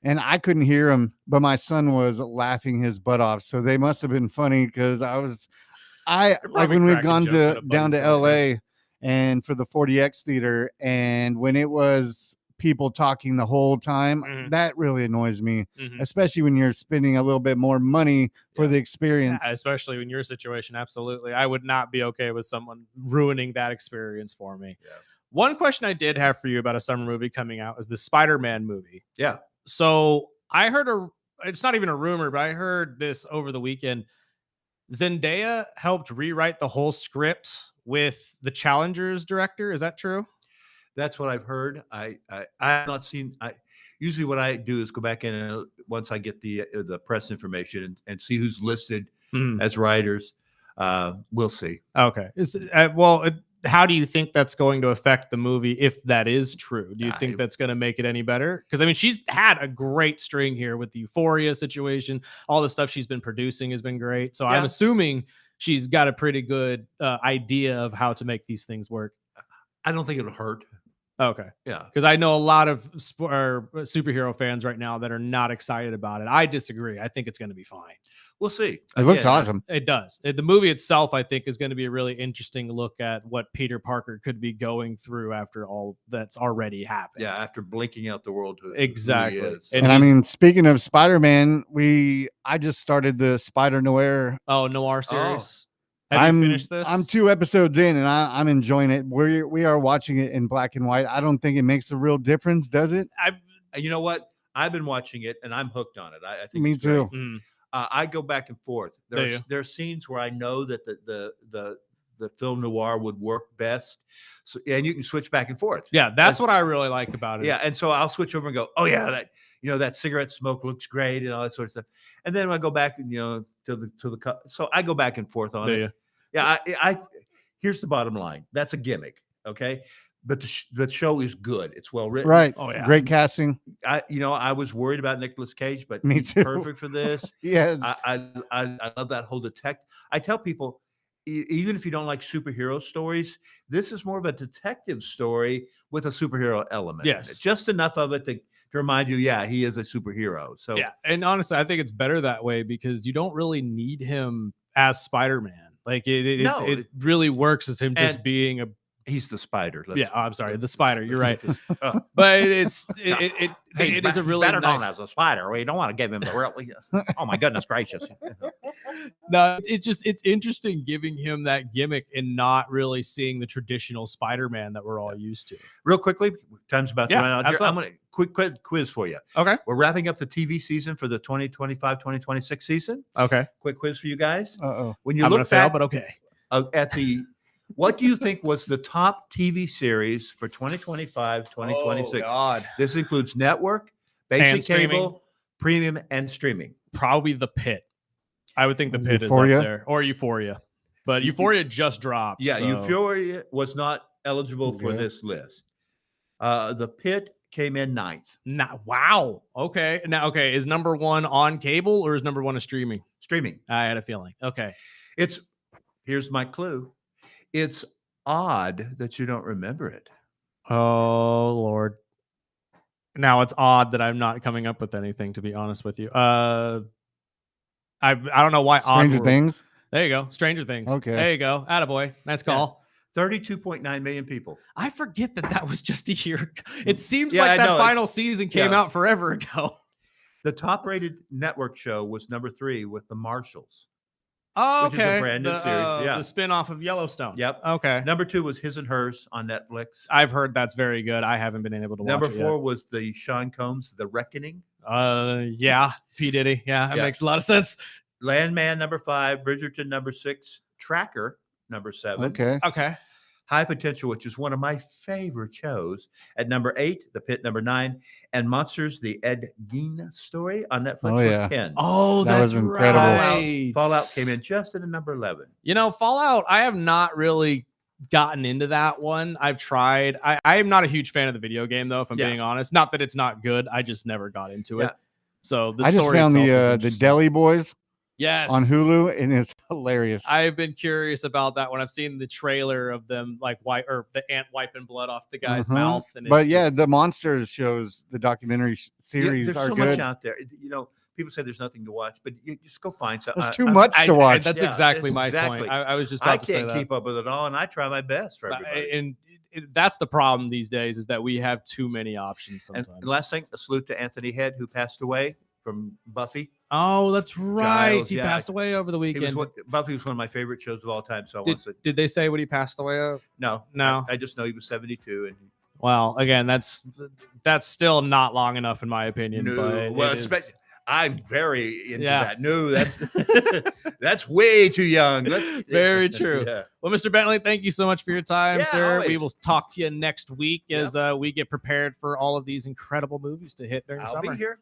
and I couldn't hear them, but my son was laughing his butt off. So they must have been funny because like when we've gone down to LA and for the 40X theater, and when it was people talking the whole time, that really annoys me, especially when you're spending a little bit more money for the experience. Yeah, especially in your situation. Absolutely. I would not be okay with someone ruining that experience for me. Yeah. One question I did have for you about a summer movie coming out is the Spider-Man movie. Yeah. So I heard it's not even a rumor, but I heard this over the weekend. Zendaya helped rewrite the whole script with the Challengers director. Is that true? That's what I've heard. I have not seen. Usually what I do is go back in and once I get the press information and see who's listed as writers. We'll see. Okay. How do you think that's going to affect the movie if that is true? Do you think that's going to make it any better? Because I mean, she's had a great string here with the Euphoria situation. All the stuff she's been producing has been great. So I'm assuming she's got a pretty good idea of how to make these things work. I don't think it'll hurt. Okay. Yeah. Because I know a lot of superhero fans right now that are not excited about it. I disagree. I think it's going to be fine. we'll see. It looks Again, awesome. It does. The movie itself, I think, is going to be a really interesting look at what Peter Parker could be going through after all that's already happened. Yeah, after blinking out the world, who Exactly. he is. And And I he's- mean, speaking of Spider-Man, I just started the Spider Noir. Noir series. Have you finished this? I'm 2 episodes in, and I'm enjoying it. We are watching it in black and white. I don't think it makes a real difference, does it? You know what? I've been watching it, and I'm hooked on it. I think Me it's great. too. I go back and forth. Do you? There are scenes where I know that the film noir would work best. So and you can switch back and forth. Yeah, that's what I really like about it. Yeah, and so I'll switch over and go, oh yeah, that cigarette smoke looks great and all that sort of stuff. And then I go back and to the so I go back and forth on Do it. you? Yeah, I here's the bottom line. That's a gimmick, okay? But the show is good. It's well written. Right. Oh, yeah. Great casting. I was worried about Nicolas Cage, but Me he's too. perfect for this. Yes. I love that whole detective. I tell people, even if you don't like superhero stories, this is more of a detective story with a superhero element. in it. Yes. Just enough of it to remind you, yeah, he is a superhero. So Yeah, and honestly, I think it's better that way because you don't really need him as Spider-Man. Like No, it really works as him just and being a he's the spider. I'm sorry, the spider. You're right, Oh. but it is a really better known nice. as a spider. We don't want to give him the real. Oh my goodness gracious! No, it's interesting giving him that gimmick and not really seeing the traditional Spider-Man that we're all used to. Real quickly, time's about to Yeah, run out here. absolutely. I'm going to quick quiz for you. Okay. We're wrapping up the TV season for the 2025-2026 season. Okay. Quick quiz for you guys. Uh-oh. When you I'm gonna look fail, back but okay. at what do you think was the top TV series for 2025-2026? Oh, God. This includes network, And basic streaming. cable, premium, and streaming. Probably The Pit. I would think The Pit Euphoria? is up there, or Euphoria, but Euphoria just dropped. Yeah, so. Euphoria was not eligible for Okay. this list. The Pit came in 9th. Wow. Okay. Now, okay. Is number one on cable or is number one a streaming? Streaming. I had a feeling. Okay. Here's my clue. It's odd that you don't remember it. Oh Lord. Now it's odd that I'm not coming up with anything. To be honest with you, I don't know why. Stranger Oddworld. Things. There you go. Stranger Things. Okay. There you go. Attaboy. Nice call. 32.9 million people. I forget that was just a year ago. It seems Yeah, like I that know. final season came Yeah. out forever ago. The top-rated network show was number 3 with The Marshalls. Oh, Which is a okay. brand new series, yeah. The spin-off of Yellowstone. Yep. Okay. Number 2 was His and Hers on Netflix. I've heard that's very good. I haven't been able to watch Number it 4 was the Sean Combs, The Reckoning. Yeah. P. Diddy. Yeah, that Yeah. makes a lot of sense. Landman, number 5. Bridgerton, number 6. Tracker, number 7. Okay. Okay. High Potential, which is one of my favorite shows, at number 8. The Pit, number 9. And Monsters, the Ed Gein story on Netflix Oh, was yeah. 10. Oh, That that's was incredible. right. Fallout came in just at a number 11. You know, Fallout, I have not really gotten into that one. I've tried. I am not a huge fan of the video game, though, if I'm Yeah. being honest. Not that it's not good. I just never got into it. Yeah. So the I just story found itself is the interesting. Deli Boys Yes. on Hulu, and it's hilarious. I've been curious about that when I've seen the trailer of them like the ant wiping blood off the guy's Mhm. mouth. And But it's yeah, just- the Monsters shows, the documentary series there's are so good. much out there. People say there's nothing to watch, but you just go find something. There's too much to watch. That's Yeah, exactly it's my exactly. point. I was just I about to say can't that. keep up with it all, and I try my best for But- everybody. and that's the problem these days is that we have too many options And sometimes. last thing, a salute to Anthony Head, who passed away from Buffy. Oh, that's right. Giles, He yeah. passed away over the weekend. Buffy was one of my favorite shows of all time. So I want to say, Did they say what he passed away of? no. I just know he was 72. And Well, again, that's still not long enough in my opinion. no, But well, it is- I'm very into Yeah. that. No, that's way too young. Very true. Yeah. Well, Mr. Bentley, thank you so much for your time, Yeah, sir. We always. will talk to you next week Yep. as we get prepared for all of these incredible movies to hit during I'll summer. be here.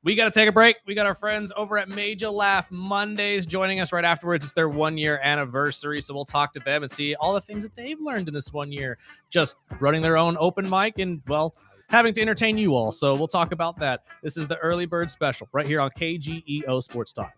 We got to take a break. We got our friends over at Major Laugh Mondays joining us right afterwards. It's their 1-year anniversary. So we'll talk to them and see all the things that they've learned in this 1 year, just running their own open mic and, well, having to entertain you all. So we'll talk about that. This is the Early Bird Special right here on KGEO Sports Talk.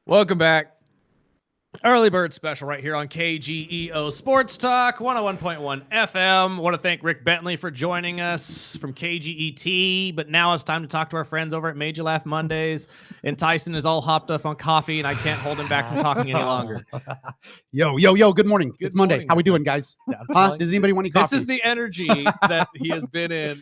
Welcome back. Early Bird Special right here on KGEO Sports Talk 101.1 FM. Want to thank Rick Bentley for joining us from KGET. But now it's time to talk to our friends over at Made You Laugh Mondays. And Tyson is all hopped up on coffee, and I can't hold him back from talking any longer. Yo, good morning. It's Monday. morning, How we my doing, guys? Huh? Does anybody want any coffee? This is the energy that he has been in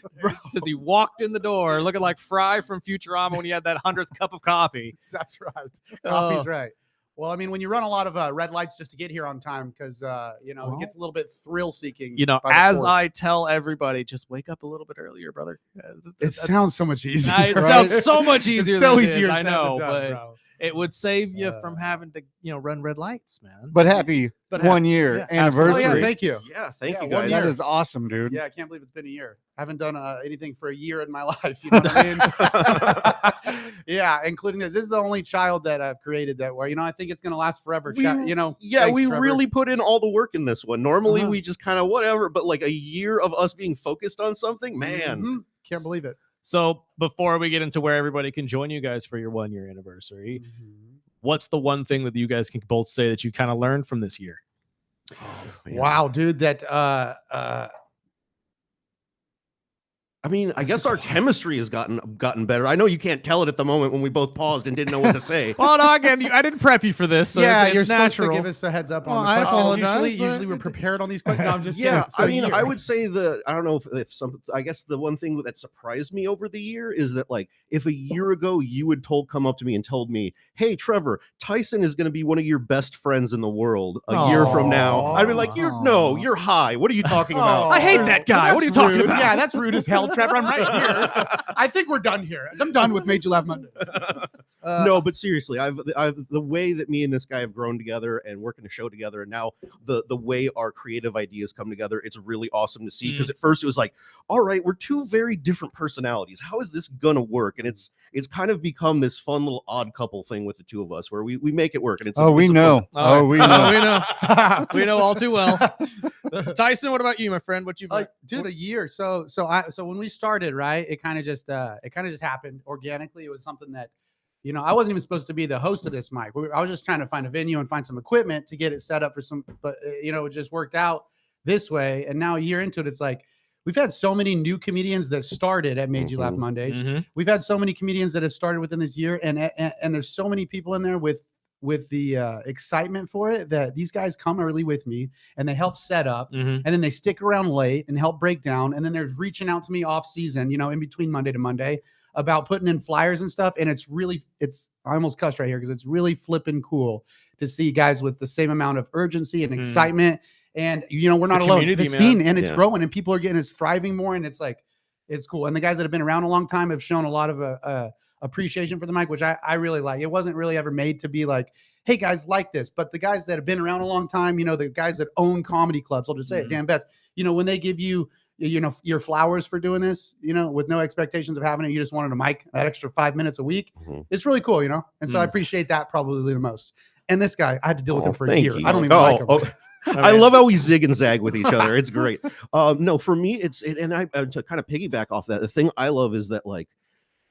since he walked in the door, looking like Fry from Futurama when he had that 100th cup of coffee. That's right. Coffee's right. Well, I mean, when you run a lot of red lights just to get here on time, because it gets a little bit thrill-seeking. As I tell everybody, just wake up a little bit earlier, brother. It sounds so much easier. It sounds so much easier. It's so than easier. I know, but bro. it would save you from having to, run red lights, man. But happy 1 year anniversary. Oh, yeah, thank you. Yeah, thank you 1 guys. year. That is awesome, dude. Yeah, I can't believe it's been a year. I haven't done anything for a year in my life. You know what I mean? Yeah, including this. This is the only child that I've created that where, I think it's going to last forever. Yeah, thanks, we Trevor. really put in all the work in this one. Normally we just kind of whatever, but like a year of us being focused on something, man. Mm-hmm. Can't believe it. So before we get into where everybody can join you guys for your 1 year anniversary, what's the one thing that you guys can both say that you kind of learned from this year? Wow, dude, that I mean, I guess our chemistry has gotten better. I know you can't tell it at the moment when we both paused and didn't know what to say. Well, no, again, I didn't prep you for this, so it's you're supposed natural. to give us a heads up Well, on I the questions. apologize, Usually we're prepared on these questions. No, I'm just Yeah, kidding. So I mean, you're- I would say I don't know if something. I guess the one thing that surprised me over the year is that, like, if a year ago you would come up to me and told me, "Hey, Trevor, Tyson is going to be one of your best friends in the world a year from now," I'd be like, "You're high. What are you talking about?" I hate that guy. What are you talking rude. about? Yeah, that's rude as hell, Trevor. I'm right here. I think we're done here. I'm done with Made You Laugh Mondays. No, but seriously, I've the way that me and this guy have grown together and working the show together, and now the way our creative ideas come together, it's really awesome to see. Because at first it was like, all right, we're two very different personalities. How is this gonna work? And it's kind of become this fun little odd couple thing with the two of us, where we make it work. And it's We know. we know. We know all too well. Tyson, what about you, my friend? What you dude, a year. So when we started, right, it kind of just happened organically. It was something that, I wasn't even supposed to be the host of this mic. I was just trying to find a venue and find some equipment to get it set up for some, but it just worked out this way. And now a year into it, it's like, we've had so many new comedians that started at Made You Laugh Mondays. We've had so many comedians that have started within this year, and there's so many people in there with the excitement for it that these guys come early with me and they help set up, and then they stick around late and help break down. And then there's reaching out to me off season, in between Monday to Monday, about putting in flyers and stuff. And I almost cussed right here because it's really flipping cool to see guys with the same amount of urgency and excitement. And, we're not alone. The scene, and it's growing, and people are it's thriving more. And it's like, it's cool. And the guys that have been around a long time have shown a lot of appreciation for the mic, which I really like. It wasn't really ever made to be like, hey guys, like this. But the guys that have been around a long time, the guys that own comedy clubs, I'll just say it, Dan Betts, when they give you, your flowers for doing this, with no expectations of having it, you just wanted a mic, that extra 5 minutes a week. It's really cool, And so I appreciate that probably the most. And this guy, I had to deal with him for a year. I don't even like him. I love how we zig and zag with each other. It's great. No, for me, and I to kind of piggyback off that, the thing I love is that, like,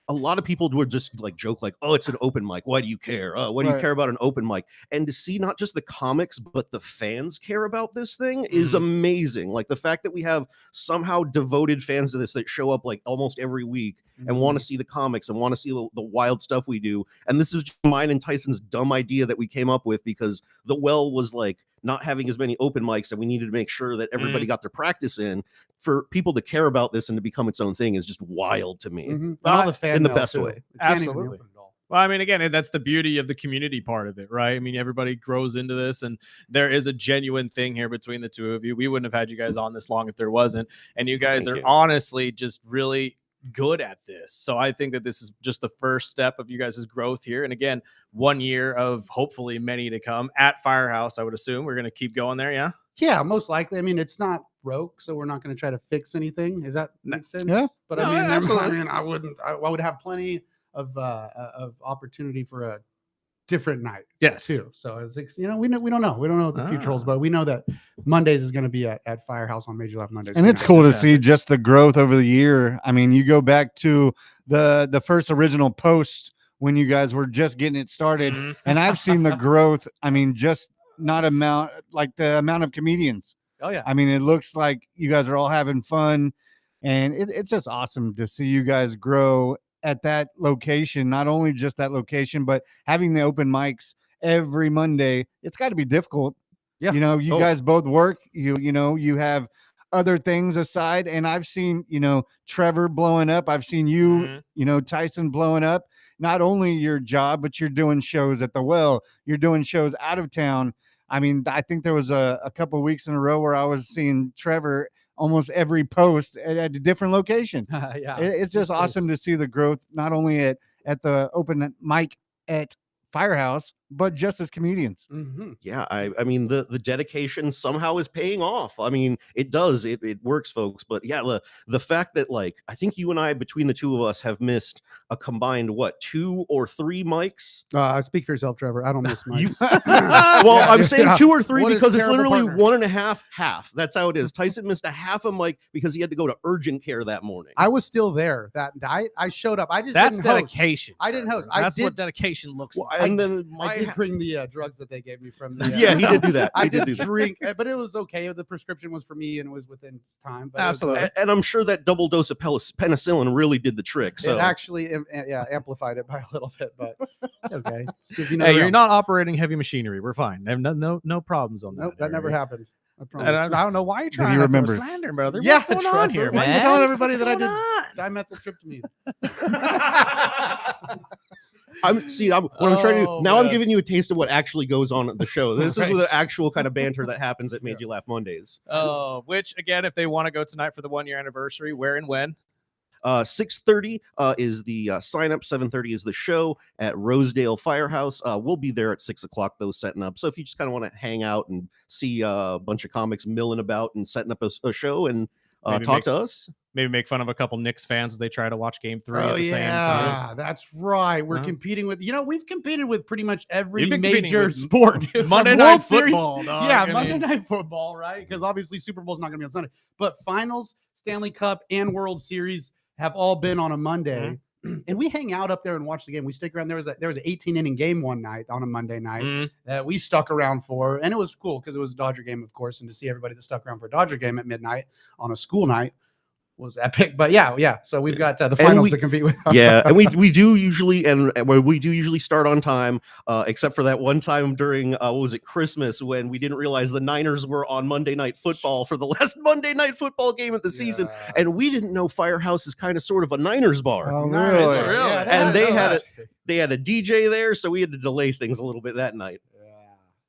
a lot of people would just like joke like, "Oh, it's an open mic. Why do you care? What do you care about an open mic?" And to see not just the comics but the fans care about this thing is amazing. Like the fact that we have somehow devoted fans to this that show up like almost every week and want to see the comics and want to see the wild stuff we do. And this is just mine and Tyson's dumb idea that we came up with because the Well was like not having as many open mics, and we needed to make sure that everybody got their practice in. For people to care about this and to become its own thing is just wild to me. All the fans in the best way. Absolutely. Well, I mean, again, that's the beauty of the community part of it, right? I mean, everybody grows into this, and there is a genuine thing here between the two of you. We wouldn't have had you guys on this long if there wasn't. And you guys are honestly just really good at this. So I think that this is just the first step of you guys' growth here. And again, 1 year of hopefully many to come at Firehouse. I would assume we're going to keep going there. Yeah. Yeah, most likely. I mean, it's not broke, so we're not going to try to fix anything. Is that make sense? Yeah. But No, I mean, absolutely. I would have plenty of opportunity for a different night. Yes. Too. So it's like, we don't know what the future holds, but we know that Mondays is going to be at Firehouse on Made You Laugh Mondays. And it's cool to see just the growth over the year. I mean, you go back to the first original post when you guys were just getting it started. Mhm. And I've seen the growth. I mean, just not amount like the amount of comedians. Oh yeah. I mean, it looks like you guys are all having fun, and it's just awesome to see you guys grow at that location. Not only just that location, but having the open mics every Monday. It's got to be difficult. Yeah. You know, you Oh. guys both work. You know, you have other things aside, and I've seen, you know, Trevor blowing up. I've seen you, Mhm. you know, Tyson blowing up. Not only your job, but you're doing shows at the Well. You're doing shows out of town. I mean, I think there was a couple of weeks in a row where I was seeing Trevor almost every post at a different location. Yeah. It's just awesome to see the growth, not only at the open mic at Firehouse, but just as comedians. Mm-hmm. Yeah, I mean the dedication somehow is paying off. I mean, it does. It works, folks. But yeah, the fact that like I think you and I, between the two of us, have missed a combined 2 or 3 mics. Speak for yourself, Trevor. I don't miss mics. Well, Yeah, I'm dude, saying yeah. 2 or 3 What a because it's terrible literally partner. 1.5 half. That's how it is. Tyson missed a half a mic because he had to go to urgent care that morning. I was still there that night. I showed up. I just That's didn't host. dedication. I didn't host. Trevor. I That's what did- dedication looks Well, like. and then I did bring the drugs that they gave me from the. yeah, he did do that. I He did do that. drink, but it was okay. The prescription was for me, and it was within time. But Absolutely. And I'm sure that double dose of penicillin really did the trick. So It actually, amplified it by a little bit, but it's okay. Just gives you Hey, another you're round. not operating heavy machinery. We're fine. I have no problems on that. Nope, that never area. happened. I And I promise. don't know why you're he trying to throw remembers. slander, brother. Yeah, What's going on Trevor, here, why are you man? telling everybody What's that I going did on? dimethyltryptamine. what I'm trying to do Oh, now. I'm man. giving you a taste of what actually goes on at the show. This Right. is the actual kind of banter that happens at Made You Laugh Mondays. Oh, which again, if they want to go tonight for the 1 year anniversary, where and when? 6:30 is the sign up. 7:30 is the show at Rosedale Firehouse. We'll be there at 6 o'clock, though, setting up. So if you just kind of want to hang out and see a bunch of comics milling about and setting up a show and Maybe talk make- to us. Maybe make fun of a couple Knicks fans as they try to watch Game 3 Oh at the same time. yeah, that's right. We're Huh? competing with. We've competed with pretty much every You've been competing major with sport. dude, Monday from Night World Series- Football, dog. Yeah, I Monday mean- Night Football, right? Because obviously Super Bowl's not going to be on Sunday, but finals, Stanley Cup, and World Series have all been on a Monday. And we hang out up there and watch the game. We stick around. There was an 18-inning game one night on a Monday night Mhm. that we stuck around for, and it was cool because it was a Dodger game, of course, and to see everybody that stuck around for a Dodger game at midnight on a school night was epic. But yeah. So we've got the finals to compete with. Yeah, and we do usually start on time, except for that one time during what was it, Christmas, when we didn't realize the Niners were on Monday Night Football for the last Monday Night Football game of the season, Yeah. and we didn't know Firehouse is kind of sort of a Niners bar. Oh, Nice. really? Really? Yeah, And they is. had They had a DJ there, so we had to delay things a little bit that night.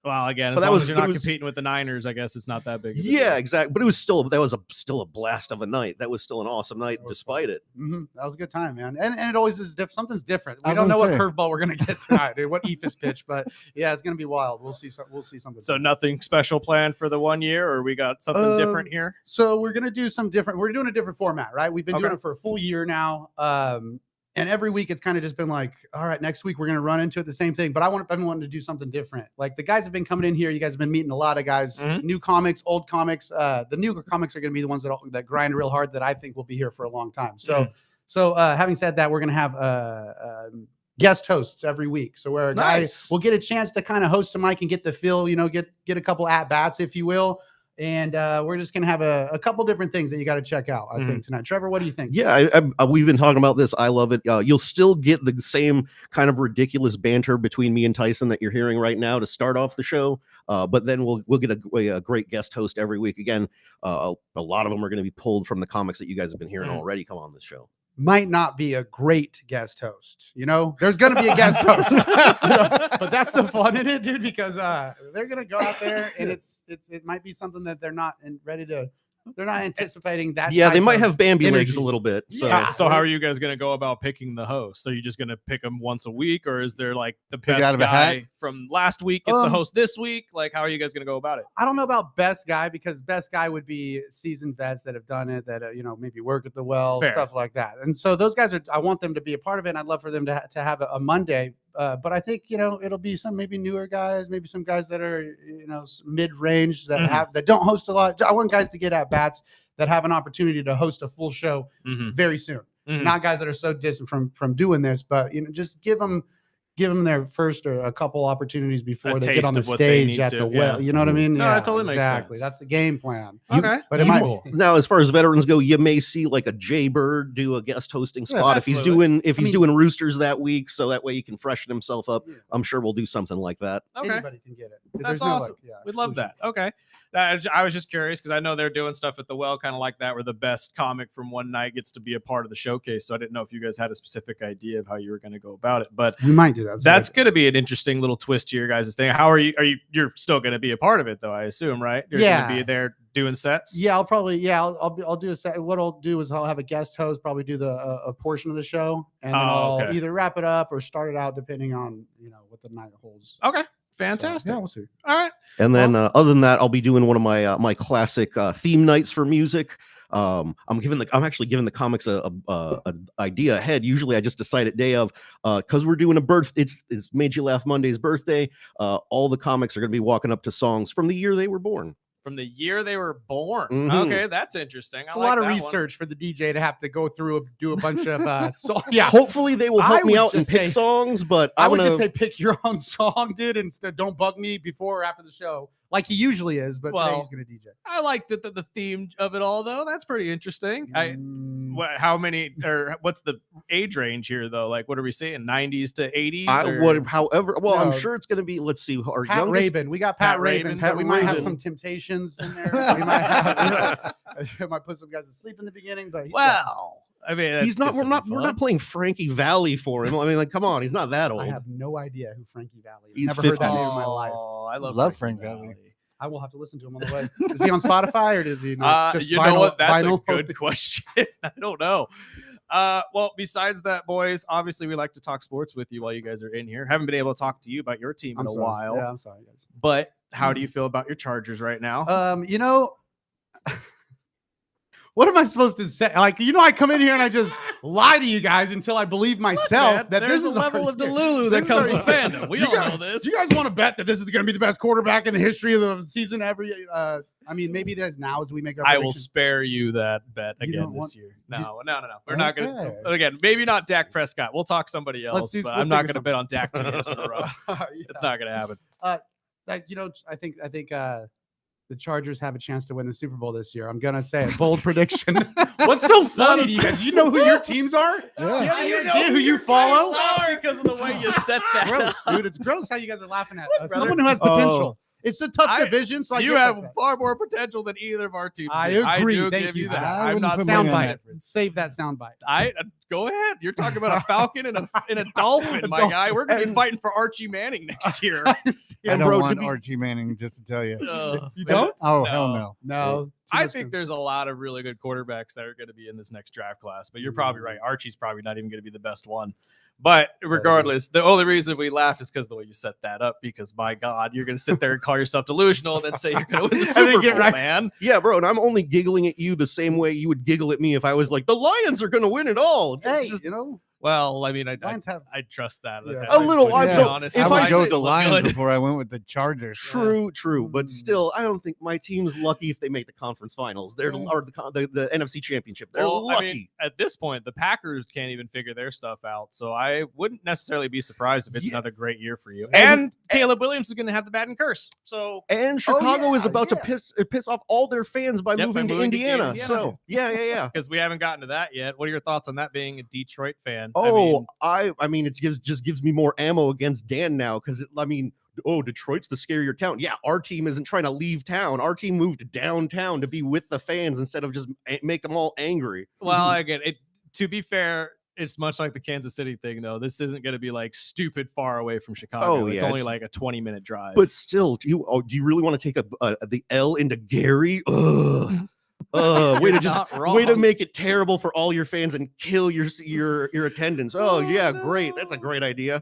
Well, again, But as that long was- as you're it not was- competing with the Niners, I guess it's not that big. Of a Yeah, deal. exactly. But it was still a blast of a night. That was still an awesome night, That was despite it. That was a good time, man. And it always is something's different. I We was don't know what gonna say. curveball we're gonna get tonight, dude. What Ephus pitch, but yeah, it's gonna be wild. We'll see something. So nothing special planned for the 1 year, or we got something different here? So we're gonna do some different. We're doing a different format, right? We've been doing Okay. it for a full year now. And every week it's kind of just been like, all right, next week we're gonna run into it the same thing. But I've been wanting to do something different. Like the guys have been coming in here. You guys have been meeting a lot of guys, Mhm. new comics, old comics. The new comics are gonna be the ones that grind real hard that I think will be here for a long time. So, having said that, we're gonna have guest hosts every week. So where a guy Nice. will get a chance to kind of host a mic and get the feel, get a couple at bats, if you will. And we're just gonna have a couple different things that you got to check out. I think tonight, Trevor. What do you think? Yeah, we've been talking about this. I love it. You'll still get the same kind of ridiculous banter between me and Tyson that you're hearing right now to start off the show. But then we'll get a great guest host every week. Again, a lot of them are going to be pulled from the comics that you guys have been hearing already come on this show. Might not be a great guest host. There's gonna be a guest host, but that's the fun in it, dude. Because they're gonna go out there and it might be something that they're not ready to. They're not anticipating that. Yeah, they type might of have Bambi legs energy. a little bit. So Yeah. So how are you guys going to go about picking the host? Are you just going to pick them once a week, or is there like the Pick best out of a hat? guy from last week gets to Um, host this week? Like, how are you guys going to go about it? I don't know about best guy because best guy would be seasoned vets that have done it, that maybe work at the well, Fair. stuff like that. And so those guys I want them to be a part of it. And I'd love for them to have a Monday. But I think it'll be some maybe newer guys, maybe some guys that are mid range that Mhm. that don't host a lot. I want guys to get at bats that have an opportunity to host a full show Mm-hmm. very soon. not guys that are so distant from doing this, but just give them their first or a couple opportunities before they get on the stage at the well. You know what I mean? No, yeah, that totally makes sense. That's the game plan. Okay, but it might now, as far as veterans go, you may see like a Jay Bird do a guest hosting spot if he's doing Roosters that week, so that way he can freshen himself up. I'm sure we'll do something like that. Okay, anybody can get it. That's awesome. We'd love that. Okay, I was just curious because I know they're doing stuff at the well, kind of like that, where the best comic from one night gets to be a part of the showcase. So I didn't know if you guys had a specific idea of how you were going to go about it, but we might do that. That's going to be an interesting little twist to your guys' thing. How are you? You're still going to be a part of it, though, I assume, right? You're going to be there doing sets. Yeah, I'll probably. I'll do a set. What I'll do is I'll have a guest host, probably do a portion of the show, and then I'll either wrap it up or start it out depending on what the night holds. Okay. Fantastic. So, yeah, we'll see. All right. And then other than that, I'll be doing one of my classic theme nights for music. I'm actually giving the comics a idea ahead. Usually I just decide at day of, because we're doing it's Made You Laugh Monday's birthday. All the comics are going to be walking up to songs from the year they were born. From the year they were born. Okay, that's interesting. It's a lot of research for the DJ to have to go through and do a bunch of songs. Yeah, hopefully they will help me out and pick songs, but I would just say pick your own song, dude, and don't bug me before or after the show like he usually is. But today he's gonna DJ. I like the theme of it all, though. That's pretty interesting. How many or what's the age range here, though? Like, what are we saying? 90s to 80s? I'm sure it's going to be. Let's see. Our Pat Rabin. We got Pat Rabin. So we might have some Temptations in there. We might have. I might put some guys to sleep in the beginning, but I mean, he's not. We're not playing Frankie Valli for him. I mean, like, come on, he's not that old. I have no idea who Frankie Valli is. He's Never 50s. heard that name in my life. I love Frank Valli. I will have to listen to him on the way. Is he on Spotify or does he? Just know what? That's a good question. I don't know. Well, besides that, boys, obviously we like to talk sports with you while you guys are in here. Haven't been able to talk to you about your team in a while. Yeah, I'm sorry, guys. But how do you feel about your Chargers right now? What am I supposed to say? Like, I come in here and I just lie to you guys until I believe myself that there's this is a level of Delulu that comes with fandom. We all know this. Do you guys want to bet that this is going to be the best quarterback in the history of the season every? I mean, maybe there's now as we make our. I will spare you that bet again this year. No. We're not going to. Again, maybe not Dak Prescott. We'll talk somebody else, but I'm not going to bet on Dak 2 years in a row. It's not going to happen. I think the Chargers have a chance to win the Super Bowl this year. I'm gonna say it. Bold prediction. What's so funny to you guys? You know who your teams are? Yeah. Do you have any idea who you follow? Sorry, because of the way you set that. Gross, dude. It's gross how you guys are laughing at someone who has potential. It's a tough division, so you have far more potential than either of our teams. I agree. I do Thank give you. you that. I'm not soundbite. Save that soundbite. Go ahead. You're talking about a falcon and a dolphin, my guy. We're going to be fighting for Archie Manning next year. I don't want Archie Manning, just to tell you. You don't? Oh, hell no. No. I think there's a lot of really good quarterbacks that are going to be in this next draft class, but you're probably right. Archie's probably not even going to be the best one. But regardless, the only reason we laugh is because the way you set that up, because my God, you're going to sit there and call yourself delusional and then say you're going to win the Super Bowl, man. Yeah, bro, and I'm only giggling at you the same way you would giggle at me if I was like, the Lions are going to win it all. Hey, Well, I mean, I trust that. A little. Honest. I would go with the Lions before I went with the Chargers. True. But still, I don't think my team's lucky if they make the conference finals. They're or the NFC Championship. They're lucky. I mean, at this point, the Packers can't even figure their stuff out. So I wouldn't necessarily be surprised if it's another great year for you. And Caleb Williams is going to have the Madden curse. So Chicago is about to piss off all their fans by moving to Indiana. So yeah. Because we haven't gotten to that yet. What are your thoughts on that being a Detroit fan? I mean, it just gives me more ammo against Dan now because Detroit's the scarier town. Yeah, our team isn't trying to leave town. Our team moved downtown to be with the fans instead of just make them all angry. Well, again, to be fair, it's much like the Kansas City thing, though. This isn't going to be like stupid far away from Chicago. It's only like a 20-minute drive. But still, do you really want to take the L into Gary? Ugh. Way to make it terrible for all your fans and kill your attendance. Oh yeah, great. That's a great idea.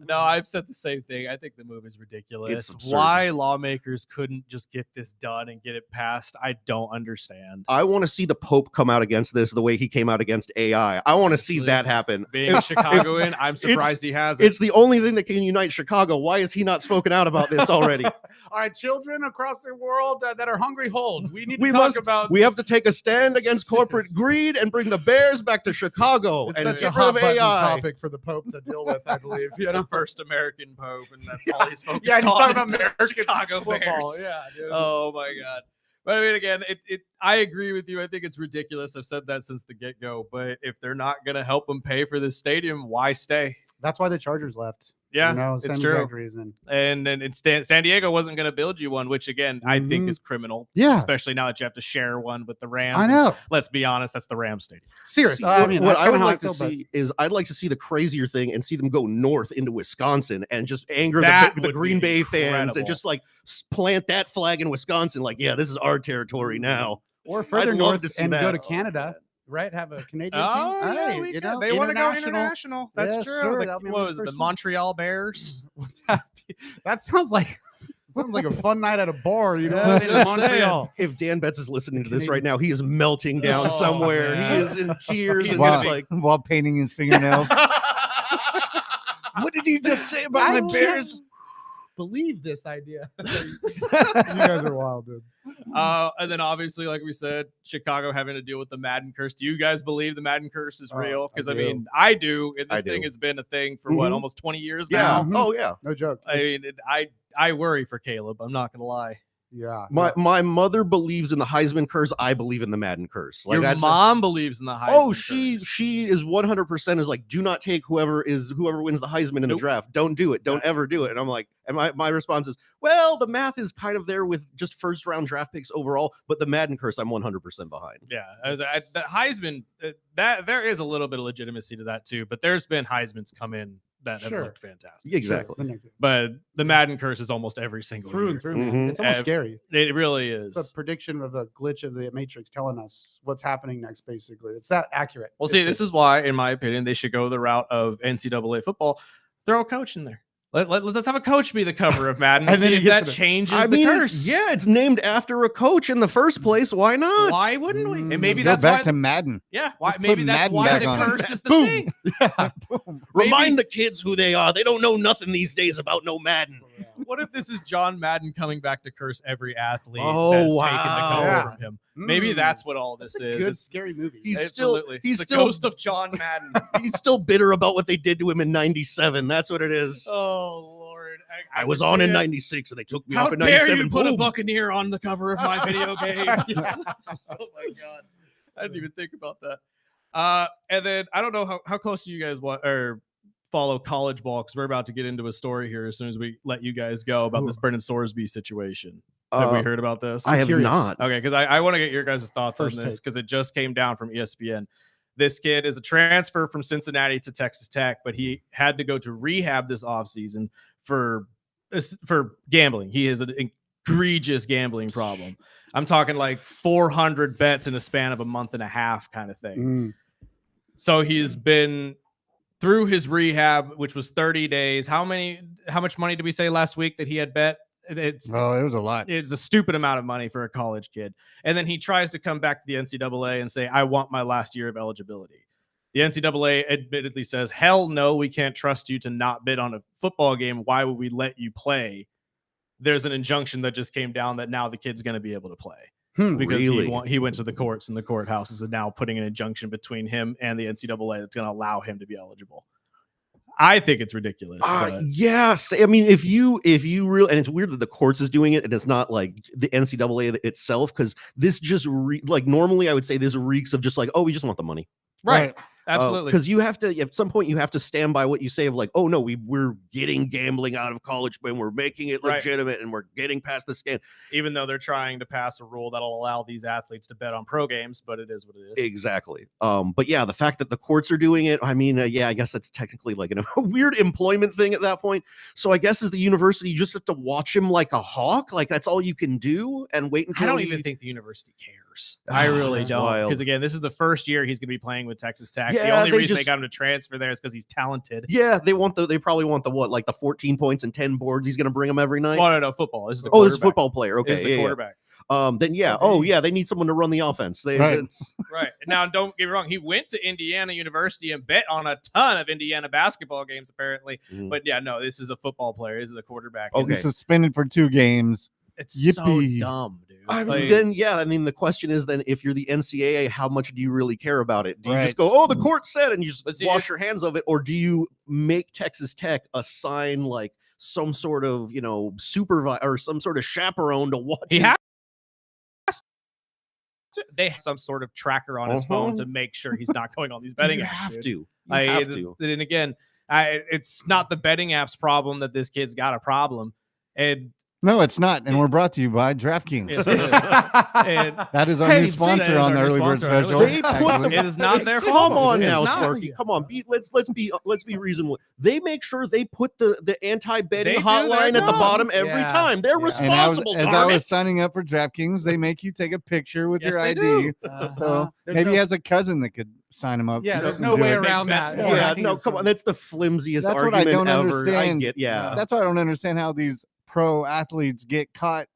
No, I've said the same thing. I think the move is ridiculous. It's absurd. Why lawmakers couldn't just get this done and get it passed, I don't understand. I want to see the Pope come out against this the way he came out against AI. I want to see Honestly, that happen. Being a Chicagoan, I'm surprised he hasn't. It's the only thing that can unite Chicago. Why has he not spoken out about this already? All right, children across the world that are hungry, hold. We need to We talk must. about. We have to take a stand against corporate greed and bring the Bears back to Chicago It's and such a get rid hot of button AI. topic for the Pope to deal with, I believe. You know, first American Pope, and that's all he's focused yeah, he's on. talking is about the American Chicago football. Bears. Yeah, dude. Oh my God. But I mean, again, I agree with you. I think it's ridiculous. I've said that since the get-go. But if they're not going to help them pay for this stadium, why stay? That's why the Chargers left. Yeah, you know, it's same true. exact reason. And then San Diego wasn't going to build you one, which again I think is criminal. Yeah. Especially now that you have to share one with the Rams. I know. Let's be honest, that's the Rams stadium. Serious. See, I mean, what that's I kinda would how like feel, to but- see is I'd like to see the crazier thing and see them go north into Wisconsin and just anger That the would Green be Bay fans incredible. and just like plant that flag in Wisconsin. Like, yeah, this is our territory now. or further I'd love north to see and that. go to Canada, right? Have a Canadian Oh, team. yeah, Hey, we you could. know, They want to go international. international. That's Yes, true. sir. Like, That'll be what my was it? The first one. Montreal Bears. That sounds like a fun night at a bar. You know, Yeah, in just Montreal. If Dan Betts is listening to this right now, he is melting down Oh, somewhere. man. He is in tears. He's and gonna just be- like, while painting his fingernails. What did he just say about I my Bears? can't believe this idea. You guys are wild, dude. And then obviously, like we said, Chicago having to deal with the Madden curse. Do you guys believe the Madden curse is Oh, real? Because I I do. mean, I do. And I this thing do. has been a thing for what, Mhm. almost 20 years yeah. now. Oh, yeah. No joke. I mean, I worry for Caleb. I'm not gonna lie. Yeah. My mother believes in the Heisman curse. I believe in the Madden curse. Like Your that's mom believes in the Heisman. Oh, she curse. is 100% is like, do not take whoever wins the Heisman in the Nope. draft. Don't do it. Don't ever do it. And I'm like, and my response is, well, the math is kind of there with just first round draft picks overall, but the Madden curse, I'm 100% behind. Yeah, the Heisman, that there is a little bit of legitimacy to that too. But there's been Heismans come in that have Sure. looked fantastic. Exactly. But the Madden curse is almost every single Through year. and through, man. Mhm. It's almost Ev- scary. It really is. It's a prediction of the glitch of the Matrix telling us what's happening next, basically. It's that accurate. Well, see, this is why, in my opinion, they should go the route of NCAA football. Throw a coach in there. Let's have a coach be the cover of Madden and And then see you if get that to the- changes I the mean, curse. yeah, it's named after a coach in the first place. Why not? Why wouldn't we? And Let's maybe Go that's back why. to Madden. Yeah, why, Let's maybe put that's Madden why back the on it. curse is the Boom. thing. Remind the kids who they are. They don't know nothing these days about no Madden. What if this is John Madden coming back to curse every athlete Oh, that's taken the wow. cover Yeah. from him? Maybe that's what all this is. Good, It's scary movie. He's still absolutely he's the still ghost of John Madden. he's still bitter about what they did to him in '97. That's what it is. Oh Lord, I was can on see in it. '96 and they took me How off in dare '97. you put a Boom. Buccaneer on the cover of my video game? Oh my God, I didn't even think about that. And then I don't know how close do you guys want or follow college ball, because we're about to get into a story here as soon as we let you guys go about this Brendan Sorsby situation. Have we heard about this? I have curious. not. Okay, because I want to get your guys' thoughts First on this take. because it just came down from ESPN. This kid is a transfer from Cincinnati to Texas Tech, but he had to go to rehab this offseason for gambling. He has an egregious gambling problem. I'm talking like 400 bets in a span of a month and a half kind of thing. Mm. So he's been through his rehab, which was 30 days. How much money did we say last week that he had bet? It's Oh, it was a lot. It's a stupid amount of money for a college kid. And then he tries to come back to the NCAA and say, I want my last year of eligibility. The NCAA admittedly says, hell no, we can't trust you to not bid on a football game. Why would we let you play? There's an injunction that just came down that now the kid's going to be able to play because Really? he went to the courts, and the courthouses are now putting an injunction between him and the NCAA that's going to allow him to be eligible. I think it's ridiculous. But Yes, I mean, if you really, and it's weird that the courts is doing it, and it's not like the NCAA itself, because this just like normally I would say this reeks of just like, oh, we just want the money. right. Absolutely. Because you have to, at some point, you have to stand by what you say of like, oh no, we're getting gambling out of college, but we're making it Right. legitimate, and we're getting past the scam. Even though they're trying to pass a rule that'll allow these athletes to bet on pro games, but it is what it is. Exactly. But yeah, the fact that the courts are doing it, I mean, yeah, I guess that's technically like a weird employment thing at that point. So I guess as the university, you just have to watch him like a hawk. Like that's all you can do, and wait until I don't even think the university cares. worse. I really That's don't. wild. Because again, this is the first year he's going to be playing with Texas Tech. The Yeah, only they reason they just- got him to transfer there is because he's talented. Yeah, they probably want the what, like the 14 points and 10 boards he's going to bring them every night. Well, no, football. This is a Oh, this is a quarterback. football player. Okay, This is a yeah, quarterback. Then yeah. Oh, yeah, they need someone to run the offense. Right. Right. Now, don't get me wrong. He went to Indiana University and bet on a ton of Indiana basketball games, apparently. Mhm. But yeah, no, this is a football player. This is a quarterback. Okay. He's suspended for 2 games. It's Yippee. so dumb, dude. I mean, Like, then yeah, I mean the question is then if you're the NCAA, how much do you really care about it? Do you just Right. go, oh, the court said, and you just But see, wash your hands of it, or do you make Texas Tech assign like some sort of supervisor or some sort of chaperone to watch? he him? has to. They have some sort of tracker on his phone Uh-huh. to make sure he's not going on these betting You apps. have dude. to. You Like, have to. And again, it's not the betting apps problem that this kid's got a problem. And No, it's not. And we're brought to you by DraftKings. Yes, it is. And That is our Hey, new they- sponsor that is on the our new Early Bird sponsor on Special. Early They Bird. put actually. it is not their Come fault. on It is now, not. Sparky. Come on, let's be reasonable. They make sure they put the anti-betting They do hotline their at the job. bottom every Yeah. time. They're Yeah. And I was, responsible. as I darn it. was signing up for DraftKings, they make you take a picture with Yes, your they ID. do. So There's maybe no- he has a cousin that could sign him up. Yeah, and there's do no way it. around bets that. for Yeah, it. no, come on. That's the flimsiest That's what I argument don't ever. understand. I get, yeah. That's why I don't understand how these pro athletes get caught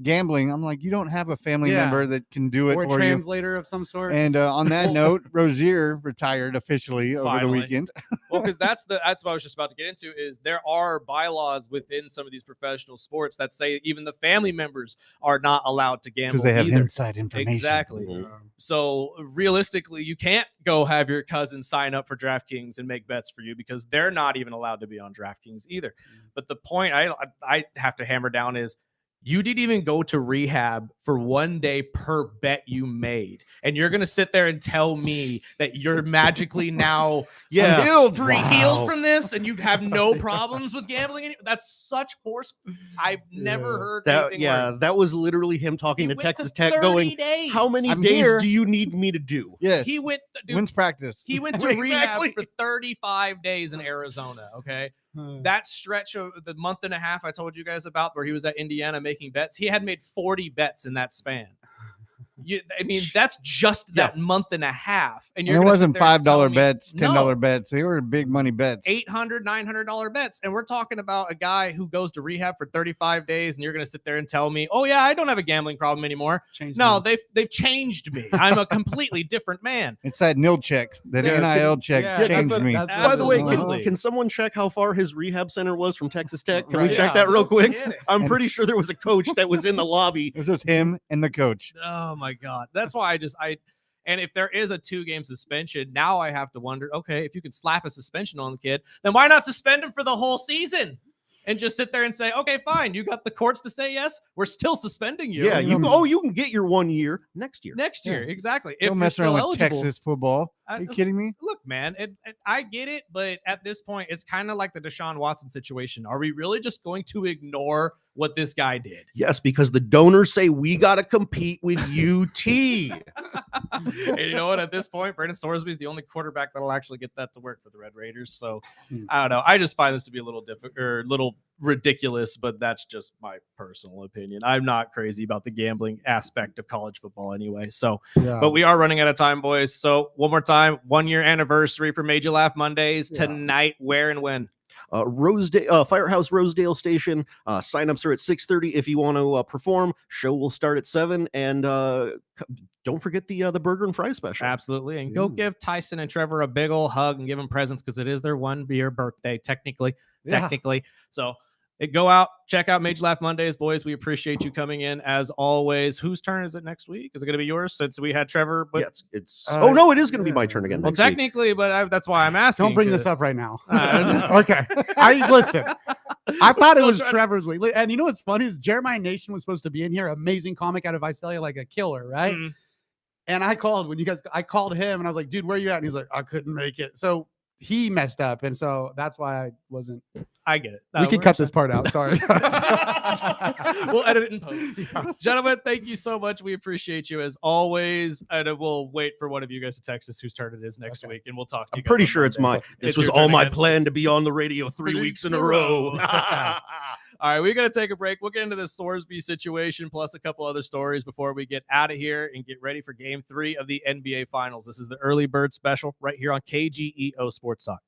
gambling. I'm like, you don't have a family Yeah. member that can do it Or a for you. translator of some sort. And on that note, Rozier retired officially over the Finally. weekend. Well, because that's what I was just about to get into is there are bylaws within some of these professional sports that say even the family members are not allowed to gamble Because they have either. inside information. Exactly. So realistically, you can't go have your cousin sign up for DraftKings and make bets for you because they're not even allowed to be on DraftKings either. But the point I have to hammer down is you didn't even go to rehab for 1 day per bet you made. And you're going to sit there and tell me that you're magically now Yeah. Healed. healed from this and you'd have no problems with gambling. That's such horse. I've never heard anything worse. That was literally him talking He to went Texas 30 Tech going, days. how many I'm days here. do you need me to do? Yes. He went, dude, When's practice? he went to Exactly. rehab for 35 days in Arizona. Okay. That stretch of the month and a half I told you guys about where he was at Indiana making bets, he had made 40 bets in that span. I mean, that's just that month and a half. And And you're it gonna sit wasn't there and tell $5 me- bets, $10 No. bets. They were big money bets. $800, $900 bets. And we're talking about a guy who goes to rehab for 35 days. And you're going to sit there and tell me, oh, yeah, I don't have a gambling problem anymore. No, they've changed me. I'm a completely different man. It's that nil check, that Yeah, NIL check yeah, that's changed what- me. that's what- By the way, Absolutely. can someone check how far his rehab center was from Texas Tech? Can we Right. check Yeah, that real no quick? kidding. I'm And- pretty sure there was a coach that was in the lobby. It was just him and the coach. Oh, my God. That's why and if there is a 2-game suspension, now I have to wonder, okay, if you can slap a suspension on the kid, then why not suspend him for the whole season? And just sit there and say, okay, fine. You got the courts to say yes. We're still suspending you. Yeah, you can get your 1 year next year. Next year. Exactly. If Don't you're mess around still with eligible. Texas football. Are you kidding me? Look, man, I get it, but at this point, it's kind of like the Deshaun Watson situation. Are we really just going to ignore what this guy did? Yes, because the donors say we got to compete with UT. And you know what? At this point, Brandon Sorsby is the only quarterback that'll actually get that to work for the Red Raiders. So I don't know. I just find this to be a little difficult or a little ridiculous, but that's just my personal opinion. I'm not crazy about the gambling aspect of college football anyway. So, but we are running out of time, boys. So one more time, 1 year anniversary for Made You Laugh Mondays tonight. Where and when? Firehouse Rosedale Station. Signups are at 6:30 if you want to perform. Show will start at 7, and don't forget the burger and fries special. Absolutely. And go give Tyson and Trevor a big old hug and give them presents because it is their 1 year birthday, technically. So go out, check out Made You Laugh Mondays, boys. We appreciate you coming in as always. Whose turn is it next week? Is it going to be yours since we had Trevor? But Yeah, it's oh no, it is going to be my turn again. well, next week. technically, but that's why I'm asking. Don't bring 'cause- this up right now. Uh, Okay. Listen. I thought it Still was trying to- Trevor's week. And you know what's funny is Jeremiah Nation was supposed to be in here. Amazing comic out of Visalia, like a killer, right? Mhm. And I called I called him and I was like, dude, where you at? And he's like, I couldn't make it. So he messed up. And so that's why I wasn't. I get it. We can cut this part out. Sorry. We'll edit it in post. Gentlemen, thank you so much. We appreciate you as always. And we'll wait for one of you guys to text us whose turn it is next week. And we'll talk to you I'm guys pretty on sure it's Monday. my. This It's was your all turn my again, plan please. to be on the radio 3 weeks in a row. All right, we're going to take a break. We'll get into this Sorsby situation plus a couple other stories before we get out of here and get ready for game 3 of the NBA Finals. This is the Early Bird Special right here on KGEO Sports Talk.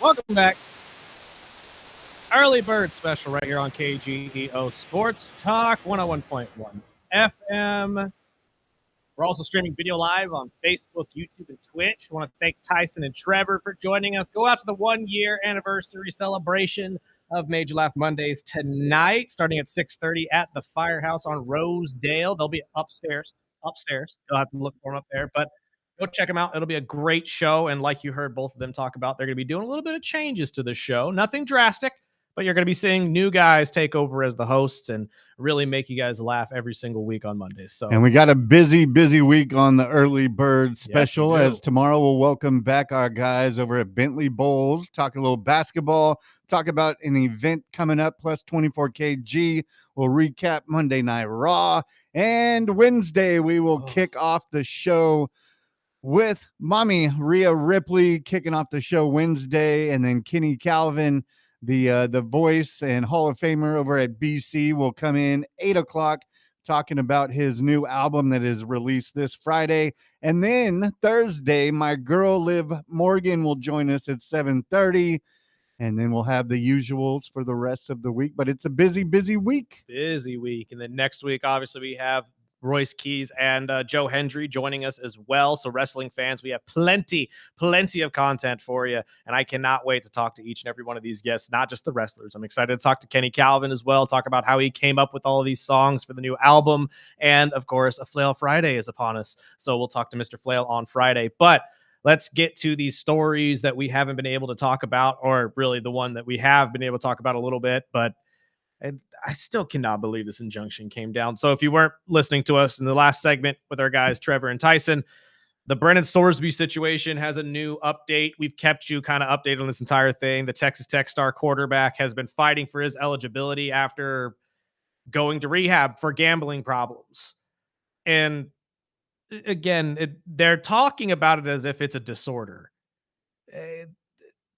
Welcome back. Early Bird Special right here on KGEO Sports Talk 101.1 FM. We're also streaming video live on Facebook, YouTube, and Twitch. I want to thank Tyson and Trevor for joining us. Go out to the 1-year anniversary celebration of Major Laugh Mondays tonight, starting at 6:30 at the Firehouse on Rosedale. They'll be upstairs. You'll have to look for them up there, but go check them out. It'll be a great show, and like you heard both of them talk about, they're going to be doing a little bit of changes to the show. Nothing drastic, but you're going to be seeing new guys take over as the hosts and really make you guys laugh every single week on Mondays. So, And we got a busy week on the Early Bird Special, do. as tomorrow we'll welcome back our guys over at Bentley Bowls, talk a little basketball, talk about an event coming up, plus 24 kg. We'll recap Monday Night Raw. And Wednesday, we will kick off the show with Mommy Rhea Ripley kicking off the show Wednesday, and then Kenny Calvin, the voice and Hall of Famer over at BC, will come in 8 o'clock talking about his new album that is released this Friday. And then Thursday, my girl Liv Morgan will join us at 7:30. And then we'll have the usuals for the rest of the week. But it's a busy week. Busy week. And then next week, obviously, we have Royce Keys and Joe Hendry joining us as well. So wrestling fans, we have plenty of content for you. And I cannot wait to talk to each and every one of these guests, not just the wrestlers. I'm excited to talk to Kenny Calvin as well, talk about how he came up with all of these songs for the new album. And of course, a Flail Friday is upon us. So we'll talk to Mr. Flail on Friday. But let's get to these stories that we haven't been able to talk about, or really the one that we have been able to talk about a little bit. But I still cannot believe this injunction came down. So if you weren't listening to us in the last segment with our guys, Trevor and Tyson, the Brennan Sorsby situation has a new update. We've kept you kind of updated on this entire thing. The Texas Tech star quarterback has been fighting for his eligibility after going to rehab for gambling problems. And again, they're talking about it as if it's a disorder.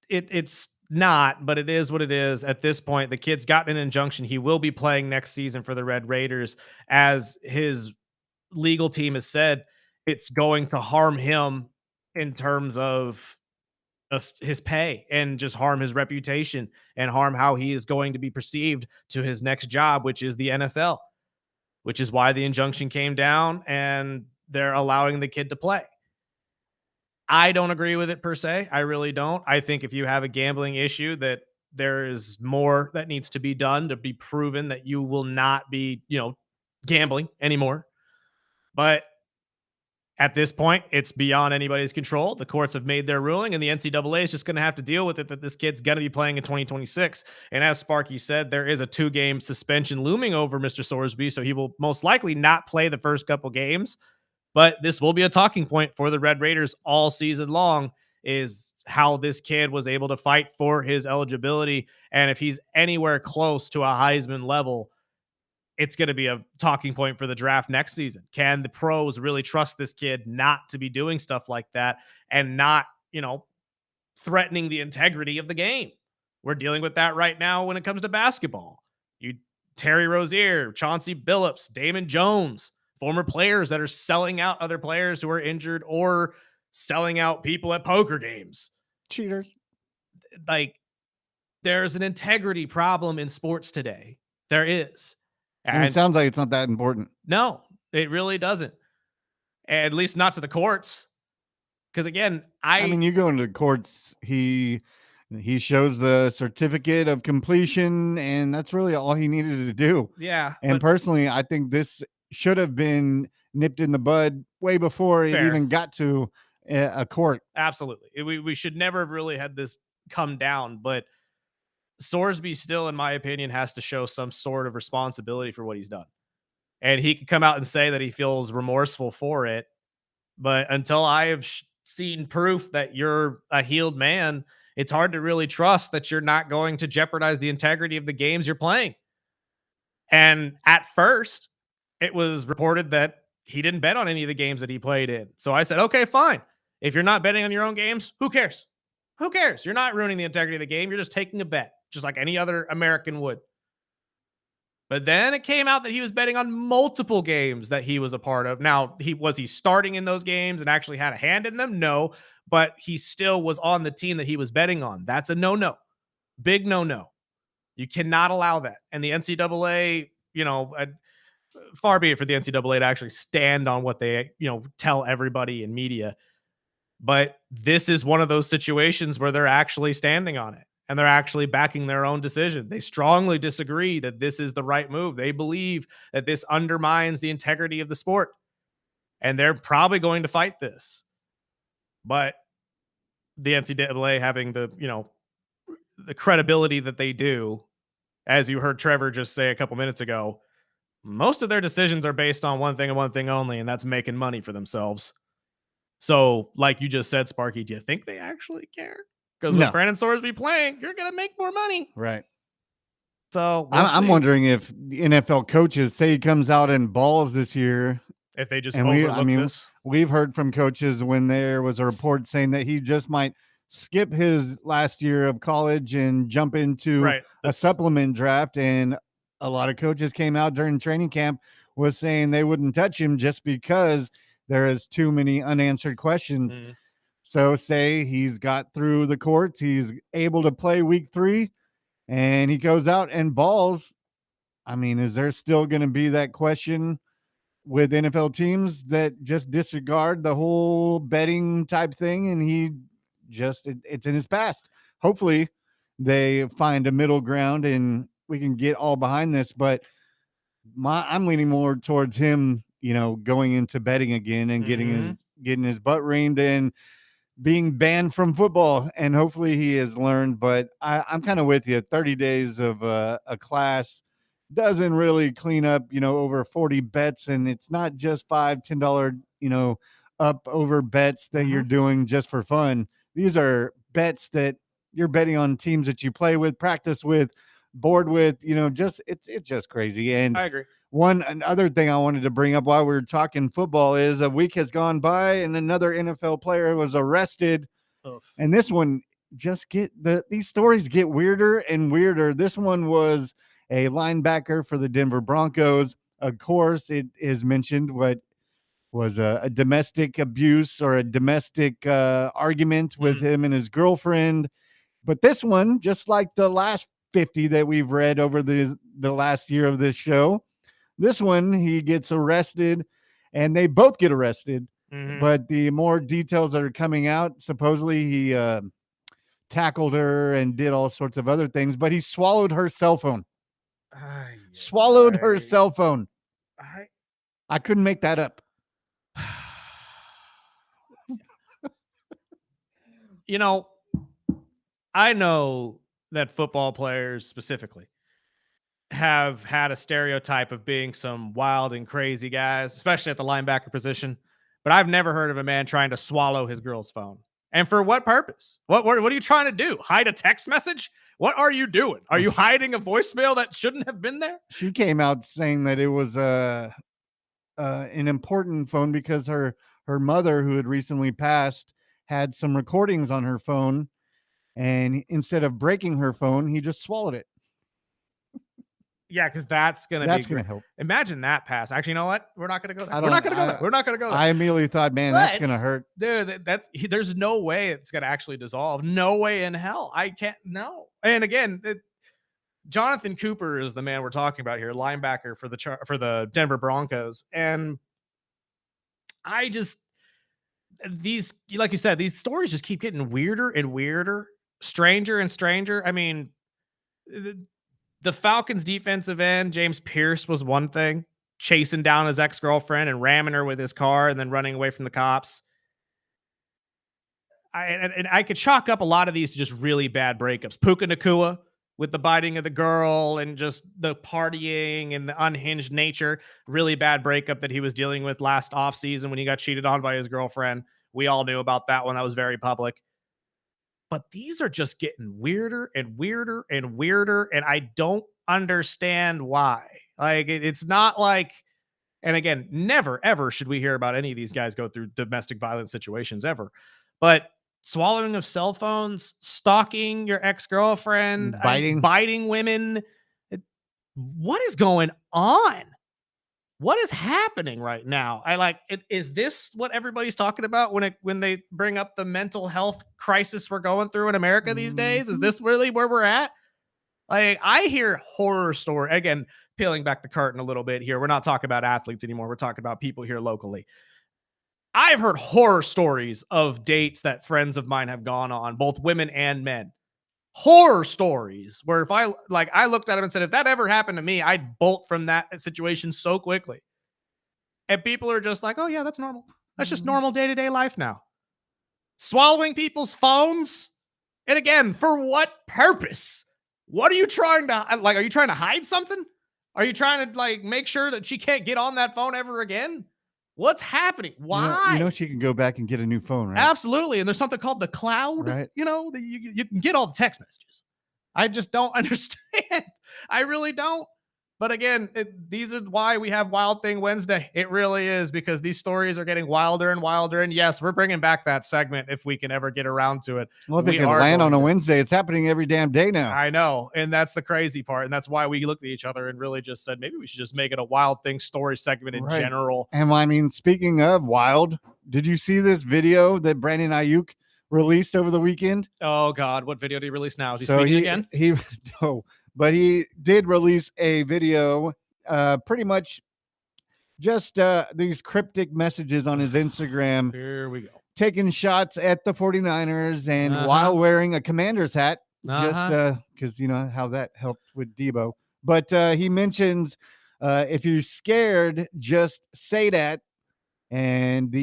It's not, but it is what it is. At this point, the kid's gotten an injunction. He will be playing next season for the Red Raiders. As his legal team has said, it's going to harm him in terms of his pay and just harm his reputation and harm how he is going to be perceived to his next job, which is the NFL, which is why the injunction came down and they're allowing the kid to play. I don't agree with it per se. I really don't. I think if you have a gambling issue, that there is more that needs to be done to be proven that you will not be, gambling anymore. But at this point, it's beyond anybody's control. The courts have made their ruling, and the NCAA is just going to have to deal with it, that this kid's going to be playing in 2026. And as Sparky said, there is a 2-game suspension looming over Mr. Sorsby, so he will most likely not play the first couple games. But this will be a talking point for the Red Raiders all season long, is how this kid was able to fight for his eligibility. And if he's anywhere close to a Heisman level, it's going to be a talking point for the draft next season. Can the pros really trust this kid not to be doing stuff like that and not, threatening the integrity of the game? We're dealing with that right now when it comes to basketball. Terry Rozier, Chauncey Billups, Damon Jones, former players that are selling out other players who are injured or selling out people at poker games. Cheaters. Like, there's an integrity problem in sports today. There is. And it sounds like it's not that important. No, it really doesn't. At least not to the courts. Because again, I mean, you go into the courts, he shows the certificate of completion, and that's really all he needed to do. Yeah. And personally, I think this should have been nipped in the bud way before it even got to a court. Absolutely. We should never have really had this come down, but Sorsby still, in my opinion, has to show some sort of responsibility for what he's done. And he could come out and say that he feels remorseful for it. But until I have seen proof that you're a healed man, it's hard to really trust that you're not going to jeopardize the integrity of the games you're playing. And at first, it was reported that he didn't bet on any of the games that he played in. So I said, okay, fine. If you're not betting on your own games, who cares? Who cares? You're not ruining the integrity of the game. You're just taking a bet, just like any other American would. But then it came out that he was betting on multiple games that he was a part of. Now, was he starting in those games and actually had a hand in them? No. but he still was on the team that he was betting on. That's a no-no. Big no-no. You cannot allow that. And the NCAA, far be it for the NCAA to actually stand on what they, tell everybody in media. But this is one of those situations where they're actually standing on it and they're actually backing their own decision. They strongly disagree that this is the right move. They believe that this undermines the integrity of the sport. And they're probably going to fight this. But the NCAA having the credibility that they do, as you heard Trevor just say a couple minutes ago, most of their decisions are based on one thing and one thing only, and that's making money for themselves. So, like you just said, Sparky, do you think they actually care? Because with Brandon Sorsby playing, you're going to make more money. Right. So I'm wondering if the NFL coaches say he comes out and balls this year. If they just overlook this. We've heard from coaches when there was a report saying that he just might skip his last year of college and jump into a supplement draft. And a lot of coaches came out during training camp was saying they wouldn't touch him just because there is too many unanswered questions. So say he's got through the courts, he's able to play week 3, and he goes out and balls. I mean, is there still going to be that question with NFL teams that just disregard the whole betting type thing? And he just, it's in his past. Hopefully they find a middle ground and we can get all behind this. But I'm leaning more towards him, going into betting again and getting his butt reamed and being banned from football. And hopefully he has learned. But I'm kind of with you. 30 days of a class doesn't really clean up, over 40 bets. And it's not just $5-10, up over bets that you're doing just for fun. These are bets that you're betting on teams that you play with, practice with, board with, it's just crazy. And I agree. Another thing I wanted to bring up while we were talking football is a week has gone by and another NFL player was arrested. Oof. And this one these stories get weirder and weirder. This one was a linebacker for the Denver Broncos. Of course, it is mentioned what was a domestic abuse or a domestic argument with him and his girlfriend. But this one, just like the last 50 that we've read over the last year of this show, this one, he gets arrested and they both get arrested. But the more details that are coming out, supposedly he tackled her and did all sorts of other things, but he swallowed her cell phone. Swallowed her cell phone. I couldn't make that up. I know that football players specifically have had a stereotype of being some wild and crazy guys, especially at the linebacker position. But I've never heard of a man trying to swallow his girl's phone. And for what purpose? What are you trying to do? Hide a text message? What are you doing? Are you hiding a voicemail that shouldn't have been there? She came out saying that it was an important phone because her mother, who had recently passed, had some recordings on her phone. And instead of breaking her phone, he just swallowed it. Yeah, because that's going to help. Imagine that pass. Actually, you know what? We're not going to go there. We're not going to go there. I immediately thought, man, that's going to hurt. Dude, there's no way it's going to actually dissolve. No way in hell. I can't. No. And again, Jonathan Cooper is the man we're talking about here, linebacker for the Denver Broncos. And like you said, these stories just keep getting weirder and weirder, stranger and stranger. I mean, the Falcons defensive end, James Pierce, was one thing, chasing down his ex-girlfriend and ramming her with his car and then running away from the cops. I could chalk up a lot of these to just really bad breakups. Puka Nacua with the biting of the girl and just the partying and the unhinged nature. Really bad breakup that he was dealing with last offseason when he got cheated on by his girlfriend. We all knew about that one. That was very public. But these are just getting weirder and weirder and weirder, and I don't understand why. Like, it's not like, and again, never, ever should we hear about any of these guys go through domestic violence situations ever. But swallowing of cell phones, stalking your biting women. What is going on? what is happening right now? Is this what everybody's talking about when they bring up the mental health crisis we're going through in America these days? Is this really where we're at? Like, I hear horror story again, peeling back the curtain a little bit here. We're not talking about athletes anymore. We're talking about people here locally. I've heard horror stories of dates that friends of mine have gone on, both women and men. Horror stories where if I looked at him and said, if that ever happened to me, I'd bolt from that situation so quickly. And people are just like, oh yeah, that's normal. That's just normal day-to-day life now. Swallowing people's phones. And again, for what purpose? What are you trying to, are you trying to hide something? Are you trying to make sure that she can't get on that phone ever again? What's happening? Why? You know she can go back and get a new phone, right? Absolutely. And there's something called the cloud, right? That you can get all the text messages. I just don't understand. I really don't. But again, these are why we have Wild Thing Wednesday. It really is, because these stories are getting wilder and wilder. And yes, we're bringing back that segment if we can ever get around to it. Well, if it can land on a Wednesday, it's happening every damn day now. I know. And that's the crazy part. And that's why we looked at each other and really just said, maybe we should just make it a Wild Thing story segment in general. And I mean, speaking of wild, did you see this video that Brandon Ayuk released over the weekend? Oh God, what video did he release now? Is he speaking again? No, but he did release a video, pretty much just these cryptic messages on his Instagram. Here we go. Taking shots at the 49ers and while wearing a Commander's hat, just because you know how that helped with Debo. But he mentions if you're scared, just say that. And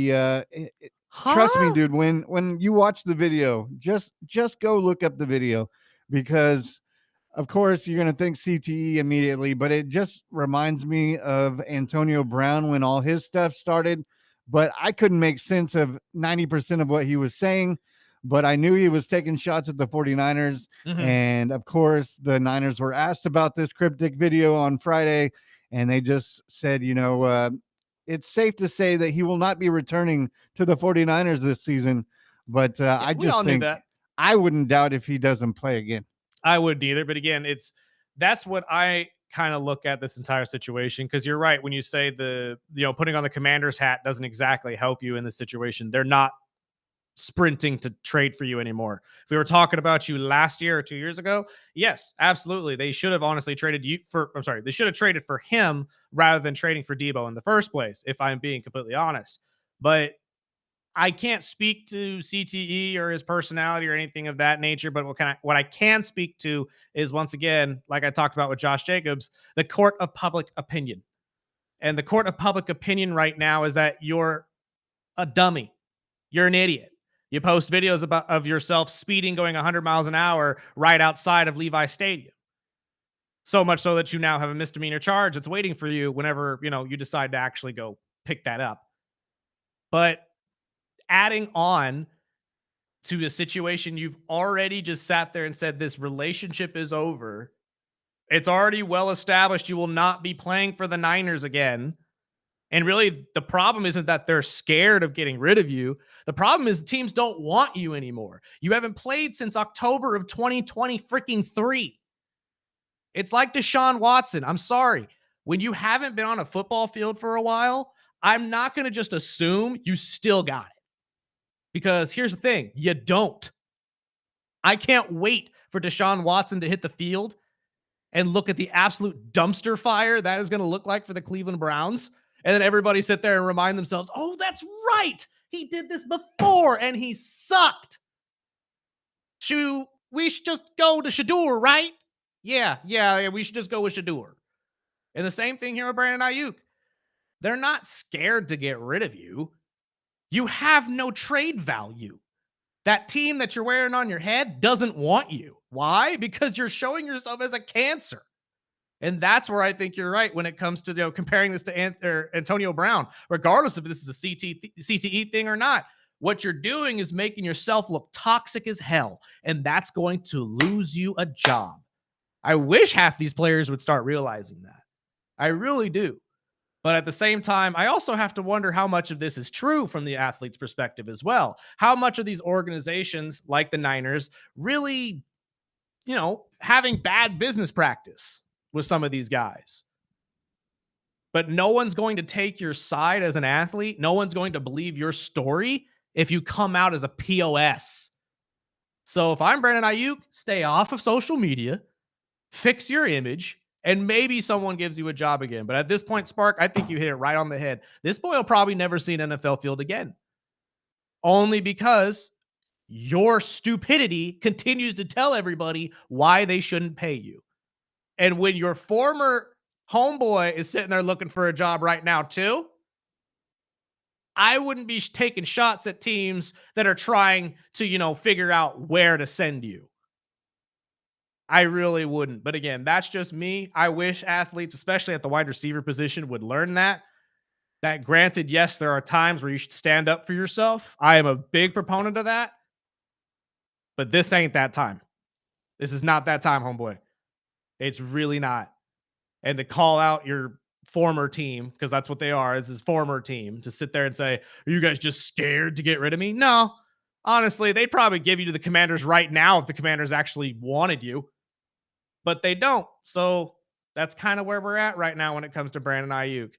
trust me, dude, when you watch the video, just go look up the video, because of course you're going to think CTE immediately, but it just reminds me of Antonio Brown when all his stuff started. But I couldn't make sense of 90% of what he was saying, but I knew he was taking shots at the 49ers. And of course the Niners were asked about this cryptic video on Friday, and they just said, it's safe to say that he will not be returning to the 49ers this season. But I just think that I wouldn't doubt if he doesn't play again. I wouldn't either. But again, that's what I kind of look at this entire situation, because you're right when you say putting on the Commander's hat doesn't exactly help you in this situation. They're not sprinting to trade for you anymore. If we were talking about you last year or 2 years ago, yes, absolutely. They should have honestly traded you they should have traded for him rather than trading for Debo in the first place, if I'm being completely honest. But I can't speak to CTE or his personality or anything of that nature. But what I can speak to is, once again, like I talked about with Josh Jacobs, the court of public opinion. And the court of public opinion right now is that you're a dummy. You're an idiot. You post videos of yourself speeding, going 100 miles an hour right outside of Levi Stadium. So much so that you now have a misdemeanor charge that's waiting for you whenever, you decide to actually go pick that up. But adding on to the situation, you've already just sat there and said this relationship is over. It's already well established you will not be playing for the Niners again. And really, the problem isn't that they're scared of getting rid of you. The problem is teams don't want you anymore. You haven't played since October of 2023. It's like Deshaun Watson. I'm sorry. When you haven't been on a football field for a while, I'm not going to just assume you still got it. Because here's the thing, you don't. I can't wait for Deshaun Watson to hit the field and look at the absolute dumpster fire that is going to look like for the Cleveland Browns. And then everybody sit there and remind themselves, oh, that's right. He did this before and he sucked. We should just go to Shadur, right? Yeah, we should just go with Shadur. And the same thing here with Brandon Ayuk. They're not scared to get rid of you. You have no trade value. That team that you're wearing on your head doesn't want you. Why? Because you're showing yourself as a cancer. And that's where I think you're right when it comes to comparing this to Antonio Brown, regardless if this is a CTE thing or not. What you're doing is making yourself look toxic as hell, and that's going to lose you a job. I wish half these players would start realizing that. I really do. But at the same time, I also have to wonder how much of this is true from the athlete's perspective as well. How much of these organizations like the Niners really, having bad business practice with some of these guys. but no one's going to take your side as an athlete. No one's going to believe your story if you come out as a POS. So if I'm Brandon Ayuk, stay off of social media, fix your image, and maybe someone gives you a job again. But at this point, Spark, I think you hit it right on the head. This boy will probably never see an NFL field again, only because your stupidity continues to tell everybody why they shouldn't pay you. And when your former homeboy is sitting there looking for a job right now, too, I wouldn't be taking shots at teams that are trying to, figure out where to send you. I really wouldn't. But again, that's just me. I wish athletes, especially at the wide receiver position, would learn that. That granted, yes, there are times where you should stand up for yourself. I am a big proponent of that. But this ain't that time. This is not that time, homeboy. It's really not. And to call out your former team, because that's what they are, it's his former team, to sit there and say, are you guys just scared to get rid of me? No. Honestly, they'd probably give you to the Commanders right now if the Commanders actually wanted you. But they don't. So that's kind of where we're at right now when it comes to Brandon Ayuk.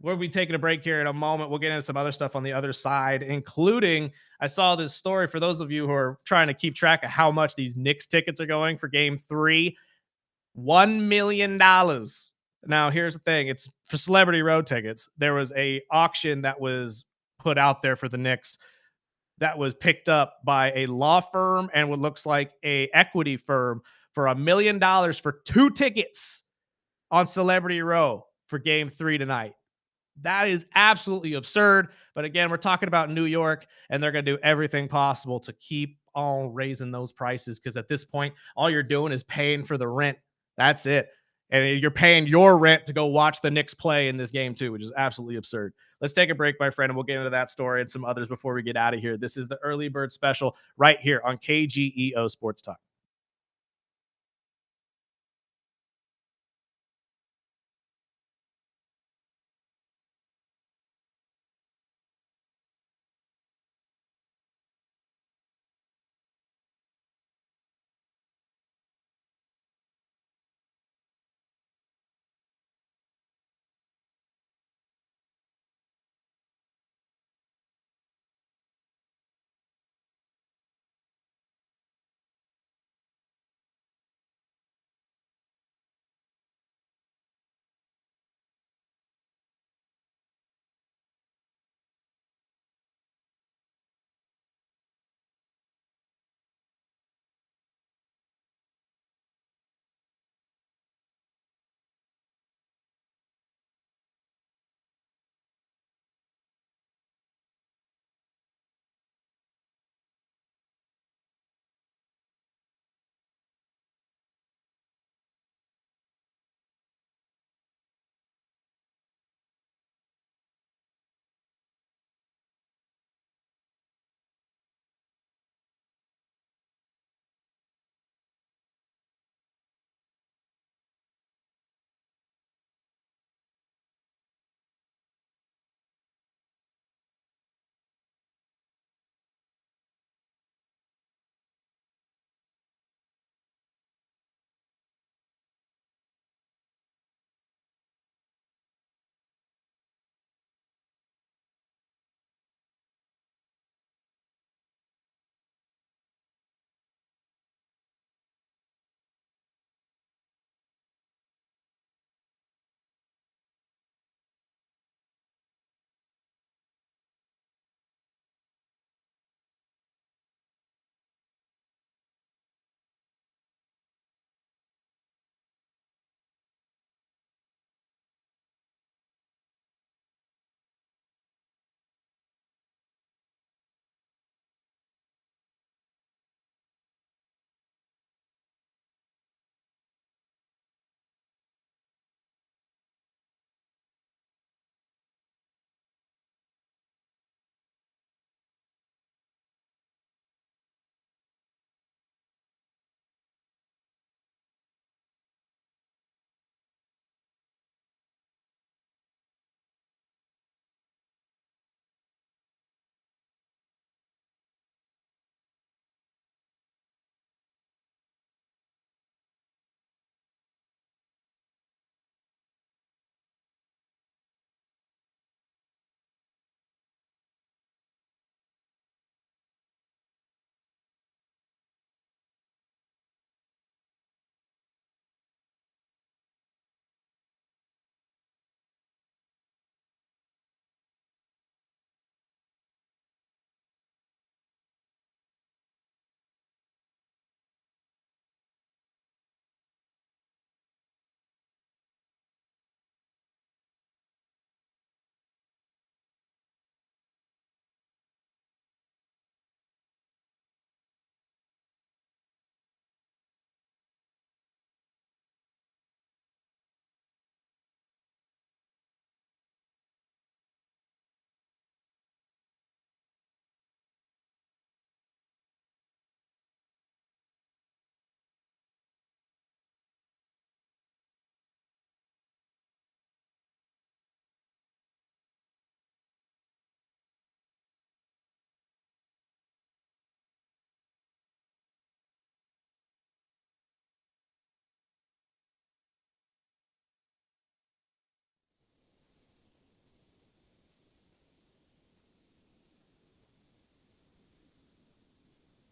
We'll be taking a break here in a moment. We'll get into some other stuff on the other side, including I saw this story for those of you who are trying to keep track of how much these Knicks tickets are going for game 3. $1 million. Now, here's the thing. It's for Celebrity Road tickets. There was a auction that was put out there for the Knicks that was picked up by a law firm and what looks like a equity firm for $1 million for 2 tickets on Celebrity Row for game 3 tonight. That is absolutely absurd. But again, we're talking about New York, and they're going to do everything possible to keep on raising those prices because at this point, all you're doing is paying for the rent. That's it. And you're paying your rent to go watch the Knicks play in this game too, which is absolutely absurd. Let's take a break, my friend, and we'll get into that story and some others before we get out of here. This is the Early Bird Special right here on KGEO Sports Talk.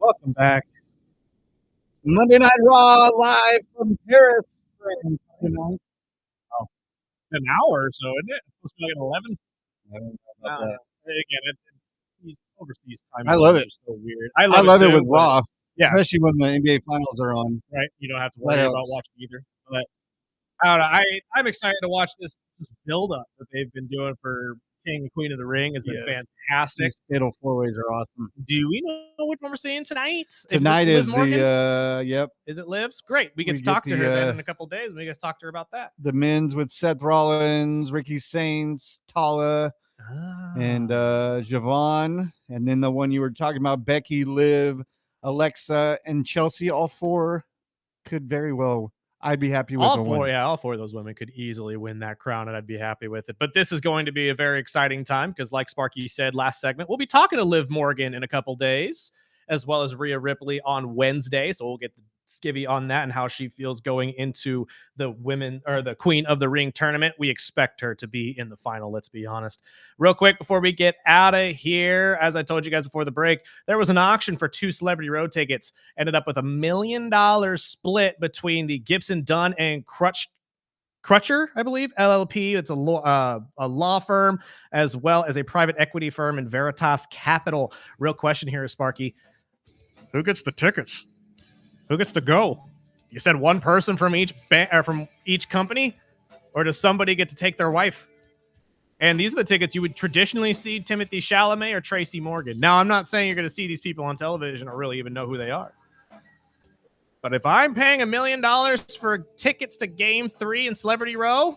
Welcome back. Monday Night Raw live from Paris. France, tonight. An hour or so, isn't it? It's supposed to be like at 11. I don't know I about don't that. know. Again, these overseas time I love zones it. are so weird. I I love it too, with but, Raw, yeah, especially when the NBA finals are on. right. You don't have to That worry about helps. watching either. But I don't know. I'm excited to watch this build up that they've been doing for King and Queen of the Ring. Has been Yes. fantastic. These fatal four-ways are awesome. Do we know which one we're seeing tonight? Tonight Liv is Morgan? yep, Is it Liv's? Great. We get We to get talk to her the, then in a couple days. We get to talk to her about that. the men's with Seth Rollins, Ricky Saints, Tala, and Javon, and then the one you were talking about, Becky, Liv, Alexa, and Chelsea. All four could very well. I'd be happy with all the four, one. yeah, all four of those women could easily win that crown, and I'd be happy with it. But this is going to be a very exciting time because, like Sparky said last segment, we'll be talking to Liv Morgan in a couple days, as well as Rhea Ripley on Wednesday. So we'll get the skivvy on that and how she feels going into the women or the Queen of the Ring tournament. We expect her to be in the final, let's be honest. Real quick before we get out of here, as I told you guys before the break, there was an auction for 2 Celebrity Road tickets. Ended up with $1 million split between the Gibson Dunn and Crutcher, I believe, LLP. It's a law firm, as well as a private equity firm in Veritas Capital. Real question here, Sparky. Who gets the tickets? Who gets to go? You said one person from each from each company, or does somebody get to take their wife? And these are the tickets you would traditionally see Timothy Chalamet or Tracy Morgan. Now, I'm not saying you're going to see these people on television or really even know who they are. But if I'm paying $1 million for tickets to Game 3 in Celebrity Row,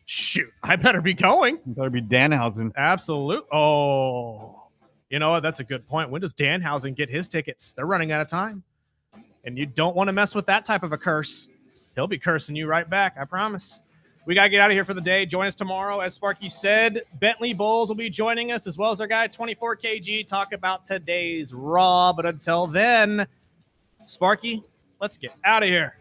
shoot, I better be going. It better be Danhausen. Absolutely. Oh, you know what? That's a good point. When does Danhausen get his tickets? They're running out of time. And you don't want to mess with that type of a curse. He'll be cursing you right back, I promise. We got to get out of here for the day. Join us tomorrow. As Sparky said, Bentley Bulls will be joining us, as well as our guy 24KG, talk about today's Raw. But until then, Sparky, let's get out of here.